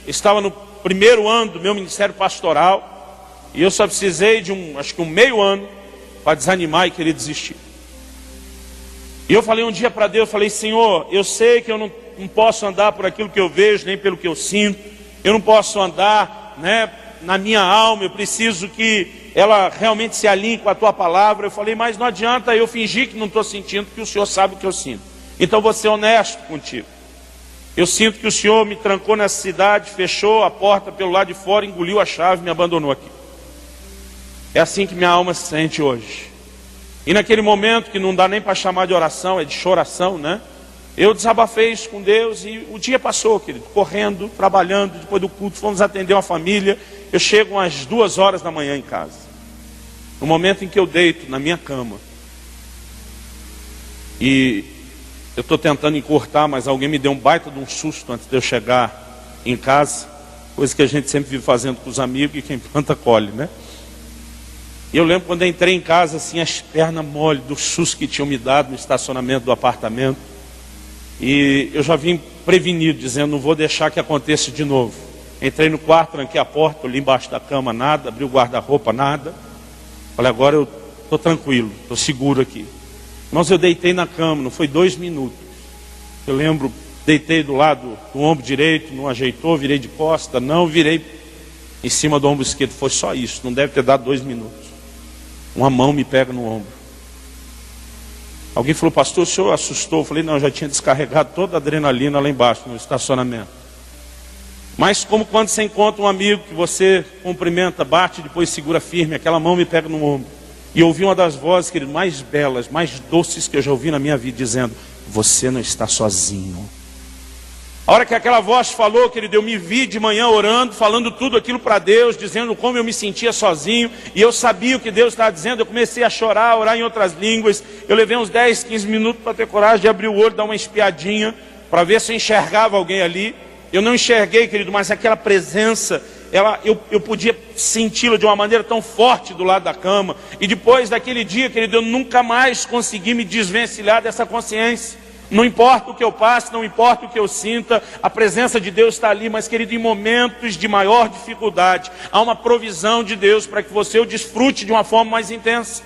estava no primeiro ano do meu ministério pastoral, e eu só precisei de acho que um meio ano, para desanimar e querer desistir. E eu falei um dia para Deus, falei: Senhor, eu sei que eu não posso andar por aquilo que eu vejo, nem pelo que eu sinto. Eu não posso andar, na minha alma. Eu preciso que ela realmente se alinhe com a tua palavra. Eu falei: mas não adianta eu fingir que não estou sentindo, porque o Senhor sabe o que eu sinto. Então vou ser honesto contigo. Eu sinto que o Senhor me trancou nessa cidade, fechou a porta pelo lado de fora, engoliu a chave e me abandonou aqui. É assim que minha alma se sente hoje. E naquele momento, que não dá nem para chamar de oração, é de choração, eu desabafei isso com Deus e o dia passou, querido, correndo, trabalhando. Depois do culto fomos atender uma família. Eu chego às 2 horas da manhã em casa. No momento em que eu deito na minha cama, e eu estou tentando encurtar, mas alguém me deu um baita de um susto antes de eu chegar em casa. Coisa que a gente sempre vive fazendo com os amigos, e quem planta colhe, E eu lembro quando eu entrei em casa, assim, as pernas mole do susto que tinham me dado no estacionamento do apartamento. E eu já vim prevenido, dizendo: não vou deixar que aconteça de novo. Entrei no quarto, tranquei a porta, olhei embaixo da cama, nada. Abri o guarda-roupa, nada. Falei: agora eu estou tranquilo, estou seguro aqui. Mas eu deitei na cama, não foi 2 minutos. Eu lembro, deitei do lado do ombro direito, não ajeitou, virei de costa, não, virei em cima do ombro esquerdo. Foi só isso, não deve ter dado 2 minutos. Uma mão me pega no ombro. Alguém falou: pastor, o senhor assustou? Eu falei: não, eu já tinha descarregado toda a adrenalina lá embaixo no estacionamento. Mas como quando você encontra um amigo que você cumprimenta, bate, depois segura firme, aquela mão me pega no ombro. E eu ouvi uma das vozes, querido, mais belas, mais doces que eu já ouvi na minha vida, dizendo: você não está sozinho. A hora que aquela voz falou, querido, eu me vi de manhã orando, falando tudo aquilo para Deus, dizendo como eu me sentia sozinho, e eu sabia o que Deus estava dizendo. Eu comecei a chorar, a orar em outras línguas. Eu levei uns 10, 15 minutos para ter coragem de abrir o olho, dar uma espiadinha, para ver se eu enxergava alguém ali. Eu não enxerguei, querido, mas aquela presença, eu podia senti-la de uma maneira tão forte do lado da cama. E depois daquele dia, querido, eu nunca mais consegui me desvencilhar dessa consciência. Não importa o que eu passe, não importa o que eu sinta, a presença de Deus está ali. Mas, querido, em momentos de maior dificuldade, há uma provisão de Deus para que você o desfrute de uma forma mais intensa.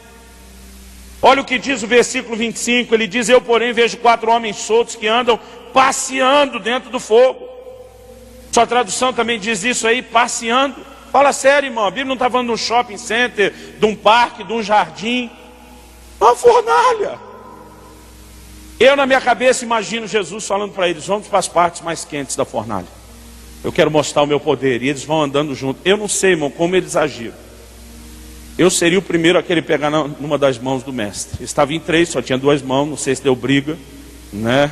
Olha o que diz o versículo 25, ele diz: eu porém vejo 4 homens soltos que andam passeando dentro do fogo. Sua tradução também diz isso aí, passeando. Fala sério, irmão, a Bíblia não está falando de um shopping center, de um parque, de um jardim. Uma fornalha. Eu na minha cabeça imagino Jesus falando para eles: vamos para as partes mais quentes da fornalha. eu quero mostrar o meu poder. E eles vão andando junto. Eu não sei, irmão, como eles agiram. Eu seria o primeiro a querer pegar numa das mãos do mestre. Estava em 3, só tinha 2 mãos, não sei se deu briga, né?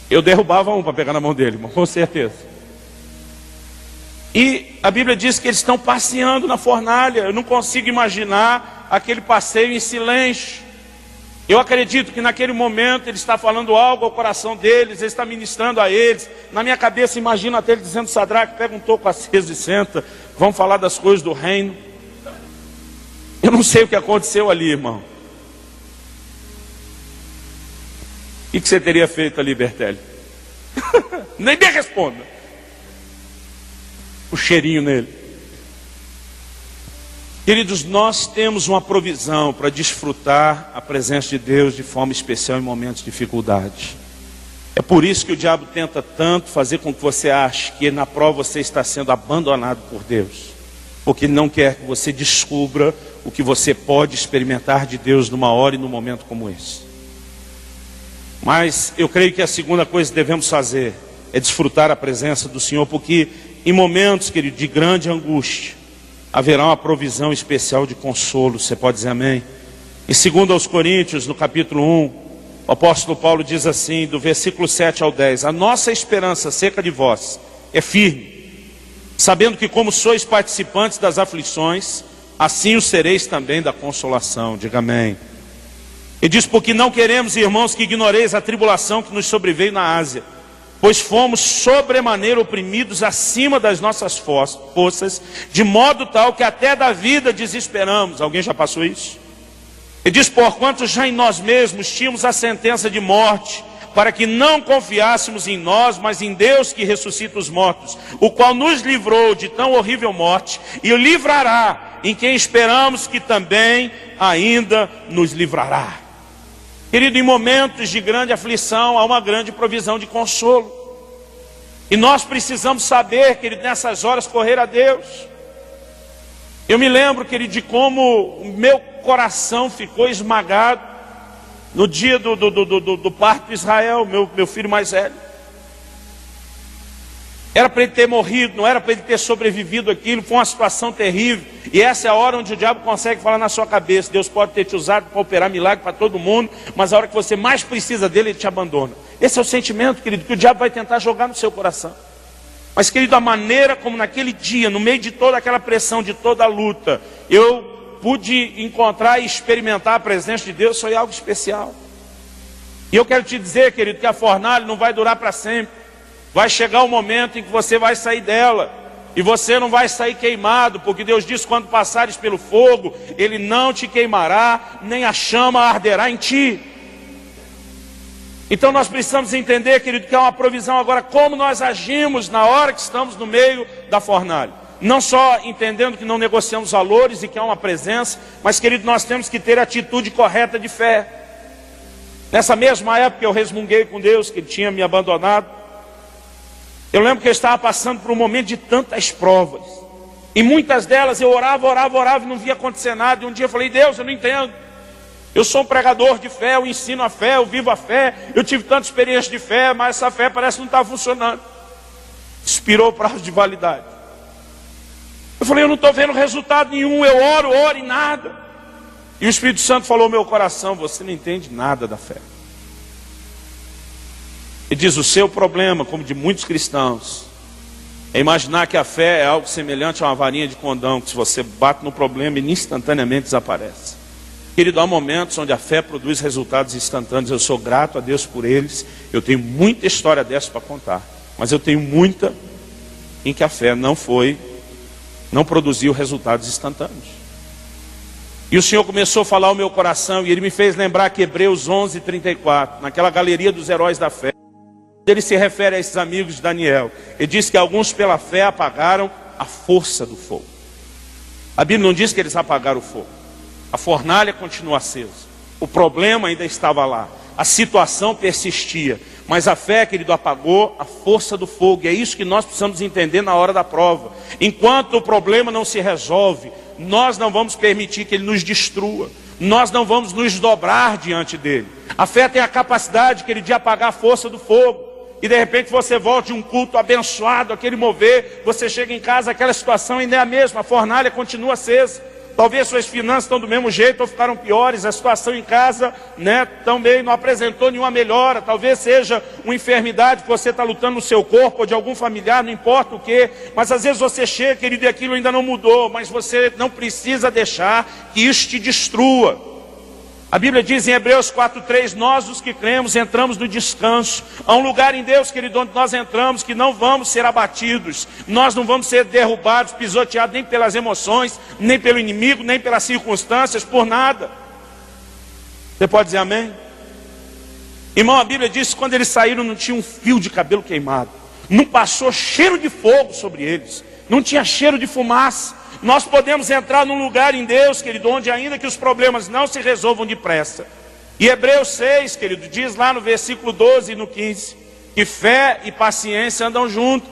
Eu derrubava um para pegar na mão dele, irmão, com certeza. E a Bíblia diz que eles estão passeando na fornalha. Eu não consigo imaginar aquele passeio em silêncio. Eu acredito que naquele momento ele está falando algo ao coração deles, ele está ministrando a eles. Na minha cabeça, imagino até ele dizendo: Sadraque, pega um toco aceso e senta, vamos falar das coisas do reino. Eu não sei o que aconteceu ali, irmão. O que você teria feito ali, Bertelli? Nem me responda. O cheirinho nele. Queridos, nós temos uma provisão para desfrutar a presença de Deus de forma especial em momentos de dificuldade. É por isso que o diabo tenta tanto fazer com que você ache que na prova você está sendo abandonado por Deus. Porque ele não quer que você descubra o que você pode experimentar de Deus numa hora e num momento como esse. Mas eu creio que a segunda coisa que devemos fazer é desfrutar a presença do Senhor, porque em momentos, querido, de grande angústia, haverá uma provisão especial de consolo. Você pode dizer amém? Em 2 aos Coríntios, no capítulo 1, o apóstolo Paulo diz assim, do versículo 7 ao 10: a nossa esperança acerca de vós é firme, sabendo que como sois participantes das aflições, assim o sereis também da consolação. Diga amém. E diz: porque não queremos, irmãos, que ignoreis a tribulação que nos sobreveio na Ásia, pois fomos sobremaneira oprimidos acima das nossas forças, de modo tal que até da vida desesperamos. Alguém já passou isso? E diz: porquanto já em nós mesmos tínhamos a sentença de morte, para que não confiássemos em nós, mas em Deus que ressuscita os mortos, o qual nos livrou de tão horrível morte, e o livrará, em quem esperamos que também ainda nos livrará. Querido, em momentos de grande aflição, há uma grande provisão de consolo. E nós precisamos saber, querido, nessas horas correr a Deus. Eu me lembro, querido, de como o meu coração ficou esmagado no dia do parto de Israel, meu filho mais velho. Era para ele ter morrido, não era para ele ter sobrevivido aquilo. Foi uma situação terrível. E essa é a hora onde o diabo consegue falar na sua cabeça: Deus pode ter te usado para operar milagre para todo mundo, mas a hora que você mais precisa dele, ele te abandona. Esse é o sentimento, querido, que o diabo vai tentar jogar no seu coração. Mas, querido, a maneira como naquele dia, no meio de toda aquela pressão, de toda a luta, eu pude encontrar e experimentar a presença de Deus, foi algo especial. E eu quero te dizer, querido, que a fornalha não vai durar para sempre. Vai chegar o momento em que você vai sair dela, e você não vai sair queimado, porque Deus diz: quando passares pelo fogo, ele não te queimará, nem a chama arderá em ti. Então nós precisamos entender, querido, que há uma provisão agora, como nós agimos na hora que estamos no meio da fornalha. Não só entendendo que não negociamos valores e que há uma presença, mas, querido, nós temos que ter a atitude correta de fé. Nessa mesma época eu resmunguei com Deus que ele tinha me abandonado. Eu lembro que eu estava passando por um momento de tantas provas, e muitas delas eu orava e não via acontecer nada. E um dia eu falei: Deus, eu não entendo. Eu sou um pregador de fé, eu ensino a fé, eu vivo a fé, eu tive tanta experiência de fé, mas essa fé parece que não está funcionando. Expirou o prazo de validade. Eu falei: eu não estou vendo resultado nenhum, eu oro e nada. E o Espírito Santo falou ao meu coração: você não entende nada da fé. E diz: o seu problema, como de muitos cristãos, é imaginar que a fé é algo semelhante a uma varinha de condão, que se você bate no problema, ele instantaneamente desaparece. Querido, há momentos onde a fé produz resultados instantâneos. Eu sou grato a Deus por eles. Eu tenho muita história dessa para contar, mas eu tenho muita em que a fé não produziu resultados instantâneos. E o Senhor começou a falar ao meu coração, e Ele me fez lembrar que Hebreus 11:34, naquela galeria dos heróis da fé, ele se refere a esses amigos de Daniel. Ele diz que alguns pela fé apagaram a força do fogo. A Bíblia não diz que eles apagaram o fogo. A fornalha continua acesa. O problema ainda estava lá. A situação persistia. Mas a fé, querido, apagou a força do fogo. E é isso que nós precisamos entender na hora da prova. Enquanto o problema não se resolve, nós não vamos permitir que ele nos destrua. Nós não vamos nos dobrar diante dele. A fé tem a capacidade, querido, de apagar a força do fogo. e de repente você volta de um culto abençoado, aquele mover, você chega em casa, aquela situação ainda é a mesma, a fornalha continua acesa. Talvez suas finanças estão do mesmo jeito ou ficaram piores, a situação em casa, também não apresentou nenhuma melhora. Talvez seja uma enfermidade que você está lutando no seu corpo, ou de algum familiar, não importa o que. Mas às vezes você chega, querido, e aquilo ainda não mudou, mas você não precisa deixar que isso te destrua. A Bíblia diz em Hebreus 4:3, nós os que cremos entramos no descanso. Há um lugar em Deus, querido, onde nós entramos que não vamos ser abatidos. Nós não vamos ser derrubados, pisoteados, nem pelas emoções, nem pelo inimigo, nem pelas circunstâncias, por nada. Você pode dizer amém? Irmão, a Bíblia diz que quando eles saíram não tinha um fio de cabelo queimado. Não passou cheiro de fogo sobre eles. Não tinha cheiro de fumaça. Nós podemos entrar num lugar em Deus, querido, onde ainda que os problemas não se resolvam depressa. E Hebreus 6, querido, diz lá no versículo 12 e no 15, que fé e paciência andam juntos.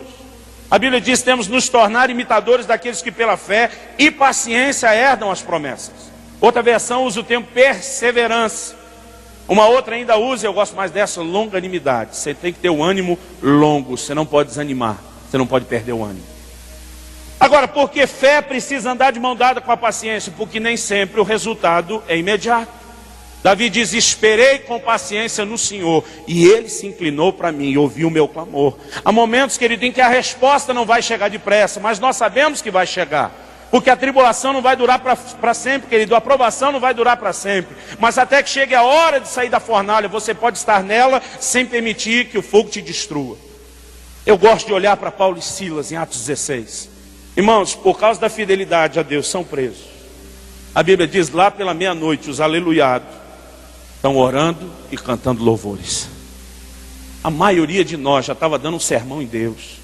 A Bíblia diz que temos nos tornar imitadores daqueles que pela fé e paciência herdam as promessas. Outra versão usa o termo perseverança. Uma outra ainda usa, eu gosto mais dessa, longanimidade. Você tem que ter o ânimo longo, você não pode desanimar, você não pode perder o ânimo. Agora, por que fé precisa andar de mão dada com a paciência? Porque nem sempre o resultado é imediato. Davi diz, esperei com paciência no Senhor, e Ele se inclinou para mim e ouviu o meu clamor. Há momentos, querido, em que a resposta não vai chegar depressa, mas nós sabemos que vai chegar. Porque a tribulação não vai durar para sempre, querido, a aprovação não vai durar para sempre. Mas até que chegue a hora de sair da fornalha, você pode estar nela sem permitir que o fogo te destrua. Eu gosto de olhar para Paulo e Silas em Atos 16. Irmãos, por causa da fidelidade a Deus, são presos. A Bíblia diz, lá pela meia-noite, os aleluiados estão orando e cantando louvores. A maioria de nós já estava dando um sermão em Deus.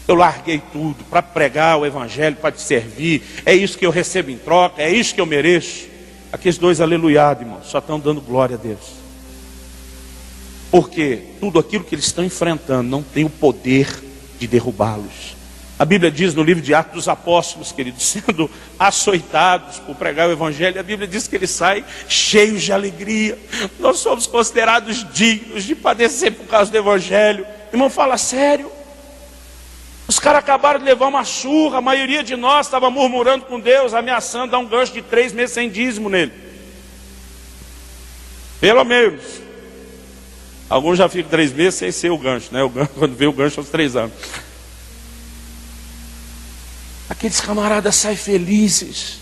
Eu larguei tudo para pregar o evangelho, para te servir. É isso que eu recebo em troca, é isso que eu mereço. Aqueles dois aleluiados, irmãos, só estão dando glória a Deus. Porque tudo aquilo que eles estão enfrentando não tem o poder de derrubá-los. A Bíblia diz no livro de Atos dos Apóstolos, queridos, sendo açoitados por pregar o Evangelho, a Bíblia diz que eles saem cheios de alegria. Nós somos considerados dignos de padecer por causa do Evangelho. Irmão, fala sério. Os caras acabaram de levar uma surra, a maioria de nós estava murmurando com Deus, ameaçando dar um gancho de 3 meses sem dízimo nele. Pelo menos. Alguns já ficam 3 meses sem ser o gancho, né? O gancho, quando vem o gancho aos 3 anos. Aqueles camaradas saem felizes.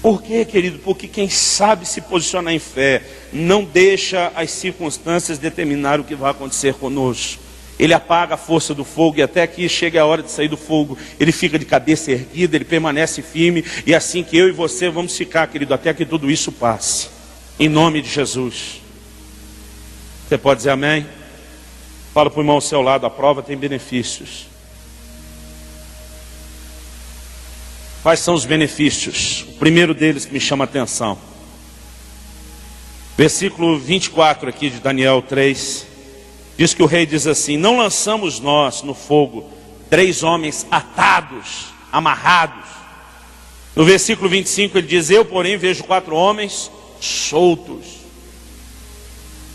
Por quê, querido? Porque quem sabe se posicionar em fé não deixa as circunstâncias determinar o que vai acontecer conosco. Ele apaga a força do fogo e até que chegue a hora de sair do fogo, ele fica de cabeça erguida, ele permanece firme. E assim que eu e você vamos ficar, querido, até que tudo isso passe. Em nome de Jesus. Você pode dizer amém? Fala para o irmão ao seu lado, a prova tem benefícios. Quais são os benefícios? O primeiro deles que me chama a atenção. Versículo 24 aqui de Daniel 3. Diz que o rei diz assim, não lançamos nós no fogo 3 homens atados, amarrados. No versículo 25 ele diz, eu porém vejo 4 homens soltos.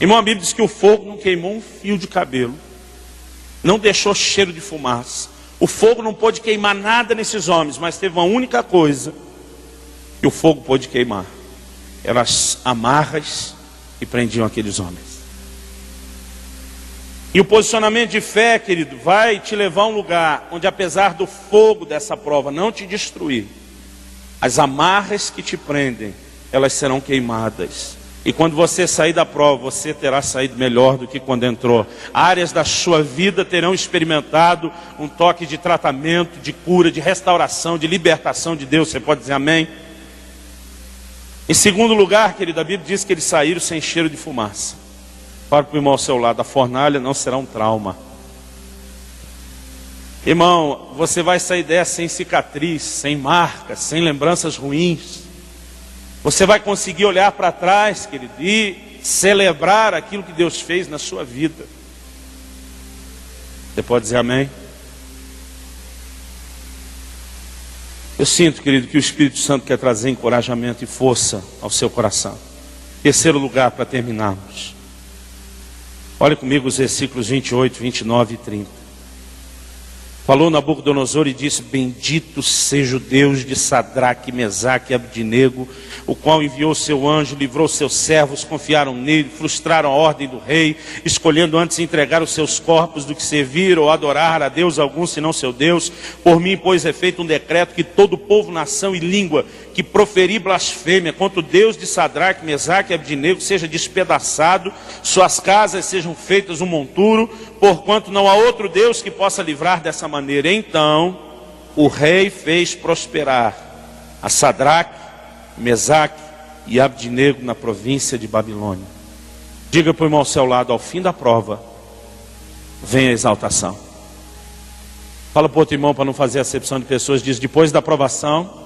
Irmão, a Bíblia diz que o fogo não queimou um fio de cabelo. Não deixou cheiro de fumaça. O fogo não pôde queimar nada nesses homens, mas teve uma única coisa que o fogo pôde queimar. Eram as amarras que prendiam aqueles homens. E o posicionamento de fé, querido, vai te levar a um lugar onde, apesar do fogo dessa prova não te destruir, as amarras que te prendem, elas serão queimadas. E quando você sair da prova, você terá saído melhor do que quando entrou. Áreas da sua vida terão experimentado um toque de tratamento, de cura, de restauração, de libertação de Deus. Você pode dizer amém? Em segundo lugar, querido, a Bíblia diz que eles saíram sem cheiro de fumaça. Fala para o irmão ao seu lado, a fornalha não será um trauma. Irmão, você vai sair dessa sem cicatriz, sem marcas, sem lembranças ruins. Você vai conseguir olhar para trás, querido, e celebrar aquilo que Deus fez na sua vida. Você pode dizer amém? Eu sinto, querido, que o Espírito Santo quer trazer encorajamento e força ao seu coração. Terceiro lugar, para terminarmos. Olha comigo os versículos 28, 29 e 30. Falou Nabucodonosor e disse: bendito seja o Deus de Sadraque, Mesaque e Abdinego, o qual enviou seu anjo, livrou seus servos, confiaram nele, frustraram a ordem do rei, escolhendo antes entregar os seus corpos do que servir ou adorar a Deus algum senão seu Deus. Por mim, pois, é feito um decreto que todo povo, nação e língua que proferir blasfêmia contra o Deus de Sadraque, Mesaque e Abdinego seja despedaçado, suas casas sejam feitas um monturo, porquanto não há outro Deus que possa livrar dessa maneira. Então o rei fez prosperar a Sadraque, Mesaque e Abdinego na província de Babilônia. Diga para o irmão ao seu lado: ao fim da prova vem a exaltação. Fala para o outro irmão, para não fazer acepção de pessoas, diz: depois da provação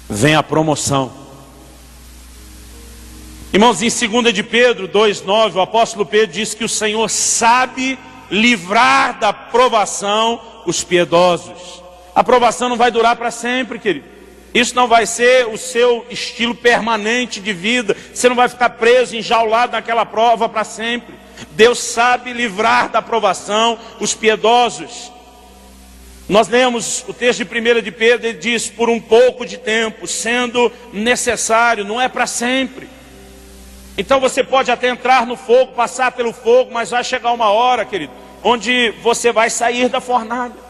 vem a promoção. Irmãos, em 2 de Pedro 2,9, o apóstolo Pedro diz que o Senhor sabe livrar da provação os piedosos. A provação não vai durar para sempre, querido. Isso não vai ser o seu estilo permanente de vida. Você não vai ficar preso, enjaulado naquela prova para sempre. Deus sabe livrar da provação os piedosos. Nós lemos o texto de 1 de Pedro, ele diz: por um pouco de tempo, sendo necessário, não é para sempre. Então você pode até entrar no fogo, passar pelo fogo, mas vai chegar uma hora, querido, onde você vai sair da fornalha.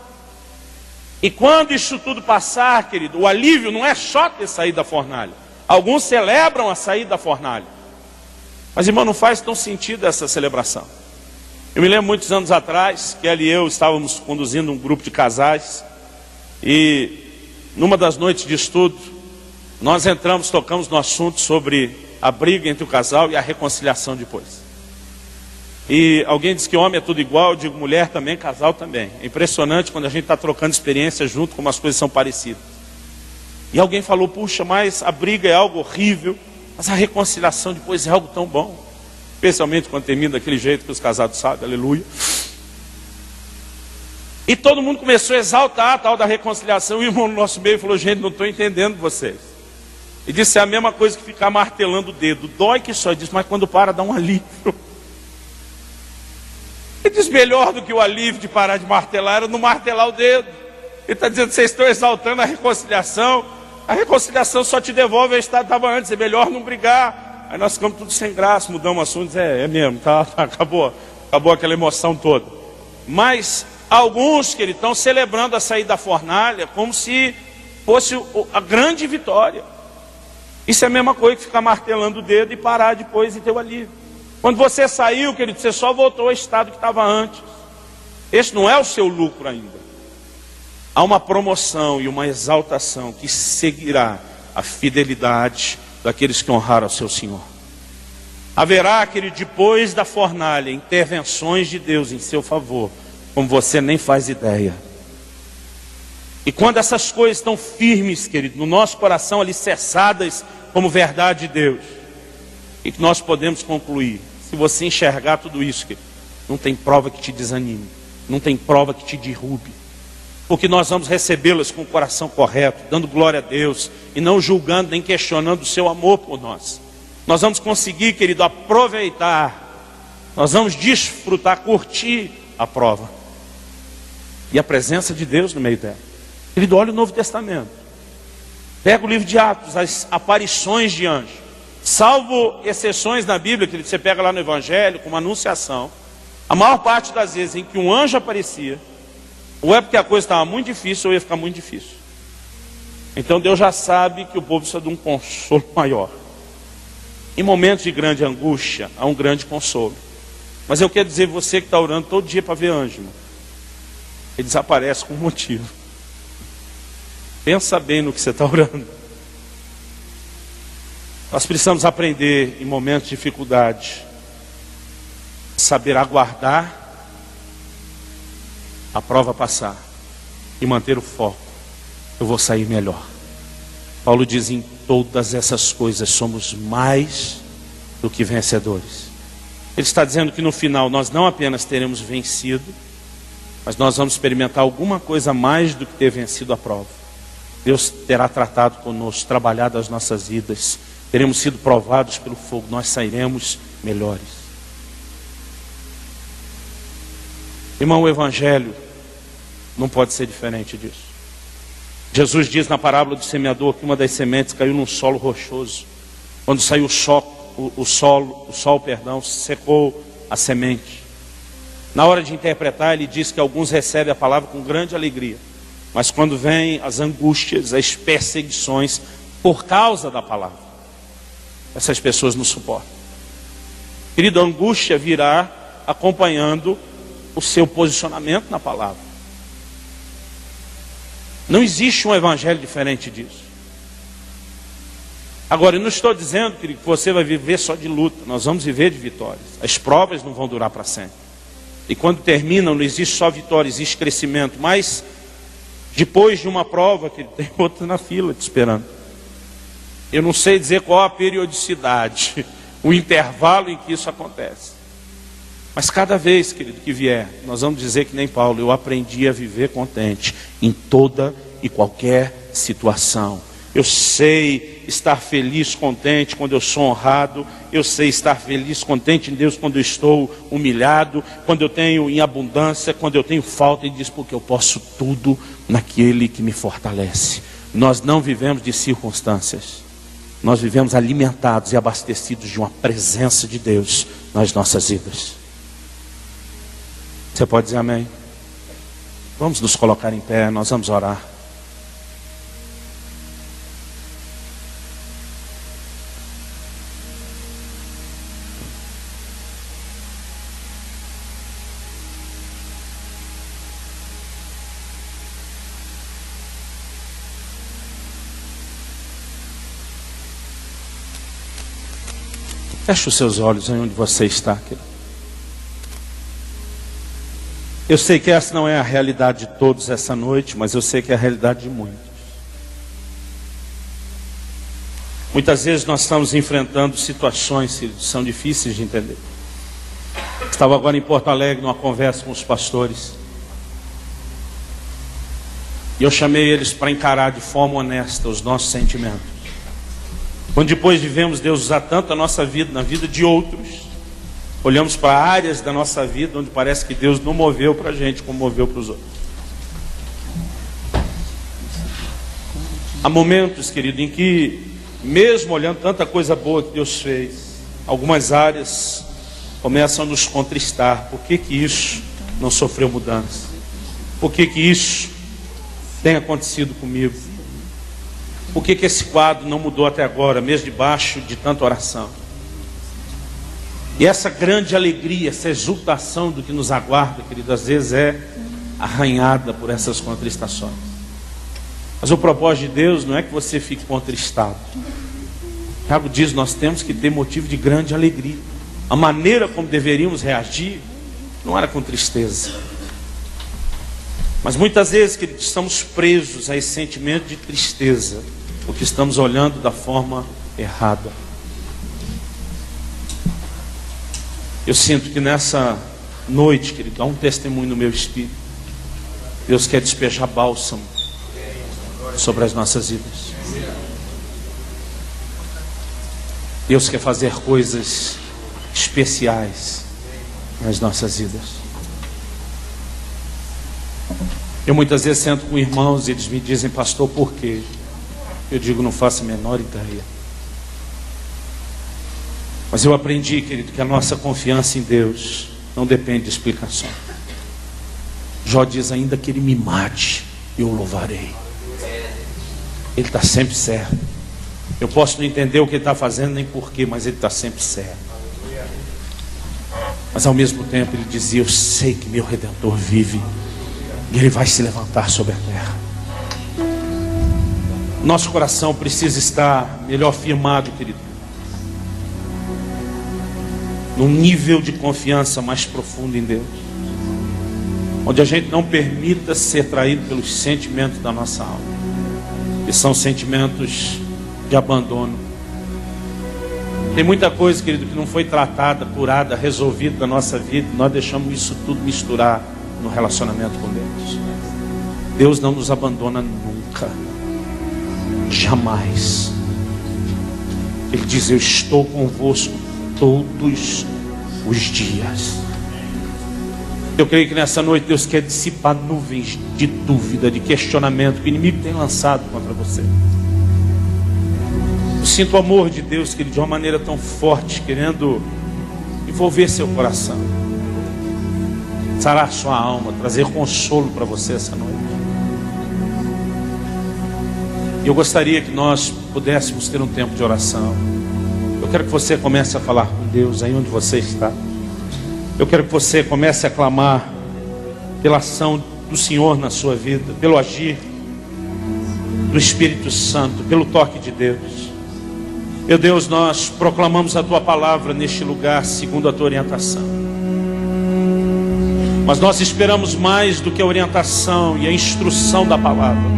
E quando isso tudo passar, querido, o alívio não é só ter saído da fornalha. Alguns celebram a saída da fornalha, mas, irmão, não faz tão sentido essa celebração. Eu me lembro muitos anos atrás, que ela e eu estávamos conduzindo um grupo de casais, e numa das noites de estudo, nós tocamos no assunto sobre a briga entre o casal e a reconciliação depois. E alguém disse que homem é tudo igual, eu digo mulher também, casal também. É impressionante quando a gente está trocando experiência junto, como as coisas são parecidas. E alguém falou: puxa, mas a briga é algo horrível, mas a reconciliação depois é algo tão bom. Especialmente quando termina daquele jeito que os casados sabem, aleluia. E todo mundo começou a exaltar a tal da reconciliação. E o irmão no nosso meio falou: gente, não estou entendendo vocês. E disse: é a mesma coisa que ficar martelando o dedo. Dói que só. Ele disse: mas quando para, dá um alívio. Ele diz: melhor do que o alívio de parar de martelar era não martelar o dedo. Ele está dizendo: vocês estão exaltando a reconciliação. A reconciliação só te devolve ao estado que estava antes. É melhor não brigar. Aí nós ficamos tudo sem graça, mudamos o assunto. É mesmo, tá, acabou aquela emoção toda. Mas alguns que estão celebrando a saída da fornalha como se fosse a grande vitória. Isso é a mesma coisa que ficar martelando o dedo e parar depois e ter o alívio. Quando você saiu, querido, você só voltou ao estado que estava antes. Esse não é o seu lucro ainda. Há uma promoção e uma exaltação que seguirá a fidelidade daqueles que honraram ao seu Senhor. Haverá, querido, depois da fornalha, intervenções de Deus em seu favor, como você nem faz ideia. E quando essas coisas estão firmes, querido, no nosso coração, alicerçadas como verdade de Deus, e que nós podemos concluir: se você enxergar tudo isso, querido, não tem prova que te desanime, não tem prova que te derrube, porque nós vamos recebê-las com o coração correto, dando glória a Deus, e não julgando nem questionando o seu amor por nós. Nós vamos conseguir, querido, aproveitar, nós vamos desfrutar, curtir a prova, e a presença de Deus no meio dela. Querido, olha o Novo Testamento, pega o livro de Atos, as aparições de anjos, salvo exceções na Bíblia, que você pega lá no Evangelho, como anunciação, a maior parte das vezes em que um anjo aparecia, ou é porque a coisa estava muito difícil, ou ia ficar muito difícil. Então Deus já sabe que o povo precisa de um consolo maior. Em momentos de grande angústia, há um grande consolo. Mas eu quero dizer, você que está orando todo dia para ver anjo, irmão, ele desaparece com um motivo. Pensa bem no que você está orando. Nós precisamos aprender, em momentos de dificuldade, saber aguardar a prova passar e manter o foco. Eu vou sair melhor. Paulo diz: em todas essas coisas somos mais do que vencedores. Ele está dizendo que no final nós não apenas teremos vencido, mas nós vamos experimentar alguma coisa mais do que ter vencido a prova. Deus terá tratado conosco, trabalhado as nossas vidas, teremos sido provados pelo fogo, nós sairemos melhores. Irmão, o evangelho não pode ser diferente disso. Jesus diz na parábola do semeador que uma das sementes caiu num solo rochoso. Quando saiu o sol, secou a semente. Na hora de interpretar, ele diz que alguns recebem a palavra com grande alegria, mas quando vêm as angústias, as perseguições por causa da palavra, essas pessoas não suportam. Querido, a angústia virá acompanhando o seu posicionamento na palavra. Não existe um evangelho diferente disso. Agora, eu não estou dizendo, querido, que você vai viver só de luta. Nós vamos viver de vitórias. As provas não vão durar para sempre. E quando terminam, não existe só vitória, existe crescimento. Mas, depois de uma prova, que tem outra na fila te esperando. Eu não sei dizer qual a periodicidade, o intervalo em que isso acontece. Mas cada vez, querido, que vier, nós vamos dizer que nem Paulo, eu aprendi a viver contente em toda e qualquer situação. Eu sei estar feliz, contente quando eu sou honrado. Eu sei estar feliz, contente em Deus quando eu estou humilhado, quando eu tenho em abundância, quando eu tenho falta. E diz, porque eu posso tudo naquele que me fortalece. Nós não vivemos de circunstâncias. Nós vivemos alimentados e abastecidos de uma presença de Deus nas nossas vidas. Você pode dizer amém? Vamos nos colocar em pé, nós vamos orar. Feche os seus olhos em onde você está, querido. Eu sei que essa não é a realidade de todos essa noite, mas eu sei que é a realidade de muitos. Muitas vezes nós estamos enfrentando situações que são difíceis de entender. Estava agora em Porto Alegre numa conversa com os pastores. E eu chamei eles para encarar de forma honesta os nossos sentimentos. Quando depois de vermos Deus usar tanto a nossa vida, na vida de outros, olhamos para áreas da nossa vida onde parece que Deus não moveu para a gente como moveu para os outros. Há momentos, querido, em que, mesmo olhando tanta coisa boa que Deus fez, algumas áreas começam a nos contristar. Por que que isso não sofreu mudança? Por que que isso tem acontecido comigo? Por que que esse quadro não mudou até agora, mesmo debaixo de tanta oração? E essa grande alegria, essa exultação do que nos aguarda, querido, às vezes é arranhada por essas contristações. Mas o propósito de Deus não é que você fique contristado. Tiago diz, nós temos que ter motivo de grande alegria. A maneira como deveríamos reagir não era com tristeza. Mas muitas vezes, querido, estamos presos a esse sentimento de tristeza, porque estamos olhando da forma errada. Eu sinto que nessa noite, querido, há um testemunho no meu espírito. Deus quer despejar bálsamo sobre as nossas vidas. Deus quer fazer coisas especiais nas nossas vidas. Eu muitas vezes sento com irmãos e eles me dizem, pastor, por quê? Eu digo, não faço a menor ideia. Mas eu aprendi, querido, que a nossa confiança em Deus não depende de explicação. Jó diz, ainda que Ele me mate, eu o louvarei. Ele está sempre certo. Eu posso não entender o que Ele está fazendo, nem porquê, mas Ele está sempre certo. Mas ao mesmo tempo Ele dizia, eu sei que meu Redentor vive, e Ele vai se levantar sobre a terra. Nosso coração precisa estar melhor firmado, querido, num nível de confiança mais profundo em Deus, onde a gente não permita ser traído pelos sentimentos da nossa alma, que são sentimentos de abandono. Tem muita coisa, querido, que não foi tratada, curada, resolvida da nossa vida, nós deixamos isso tudo misturar no relacionamento com Deus. Deus não nos abandona nunca, jamais. Ele diz, eu estou convosco todos os dias. Eu creio que nessa noite Deus quer dissipar nuvens de dúvida, de questionamento que o inimigo tem lançado contra você. Eu sinto o amor de Deus, que Ele de uma maneira tão forte, querendo envolver seu coração, sarar sua alma, trazer consolo para você essa noite. E eu gostaria que nós pudéssemos ter um tempo de oração. Eu quero que você comece a falar com Deus aí onde você está. Eu quero que você comece a clamar pela ação do Senhor na sua vida, pelo agir do Espírito Santo, pelo toque de Deus. Meu Deus, nós proclamamos a Tua palavra neste lugar segundo a Tua orientação. Mas nós esperamos mais do que a orientação e a instrução da palavra.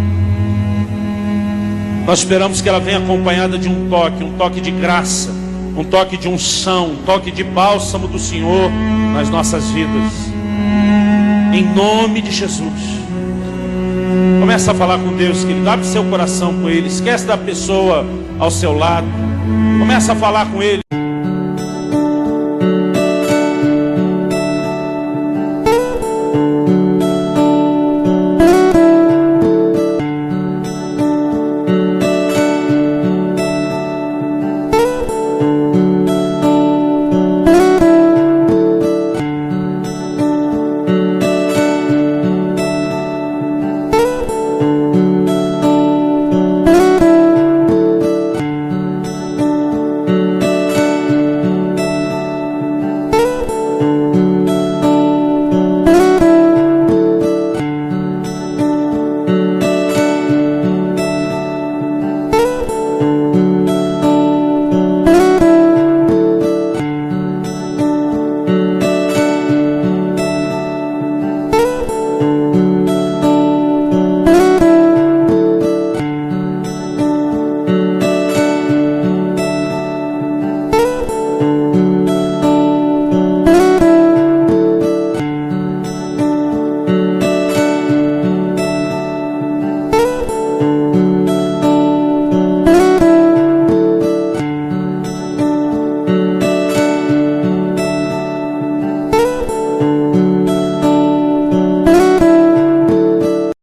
Nós esperamos que ela venha acompanhada de um toque de graça, um toque de unção, um toque de bálsamo do Senhor nas nossas vidas. Em nome de Jesus. Começa a falar com Deus, querido. Abre seu coração com Ele. Esquece da pessoa ao seu lado. Começa a falar com Ele.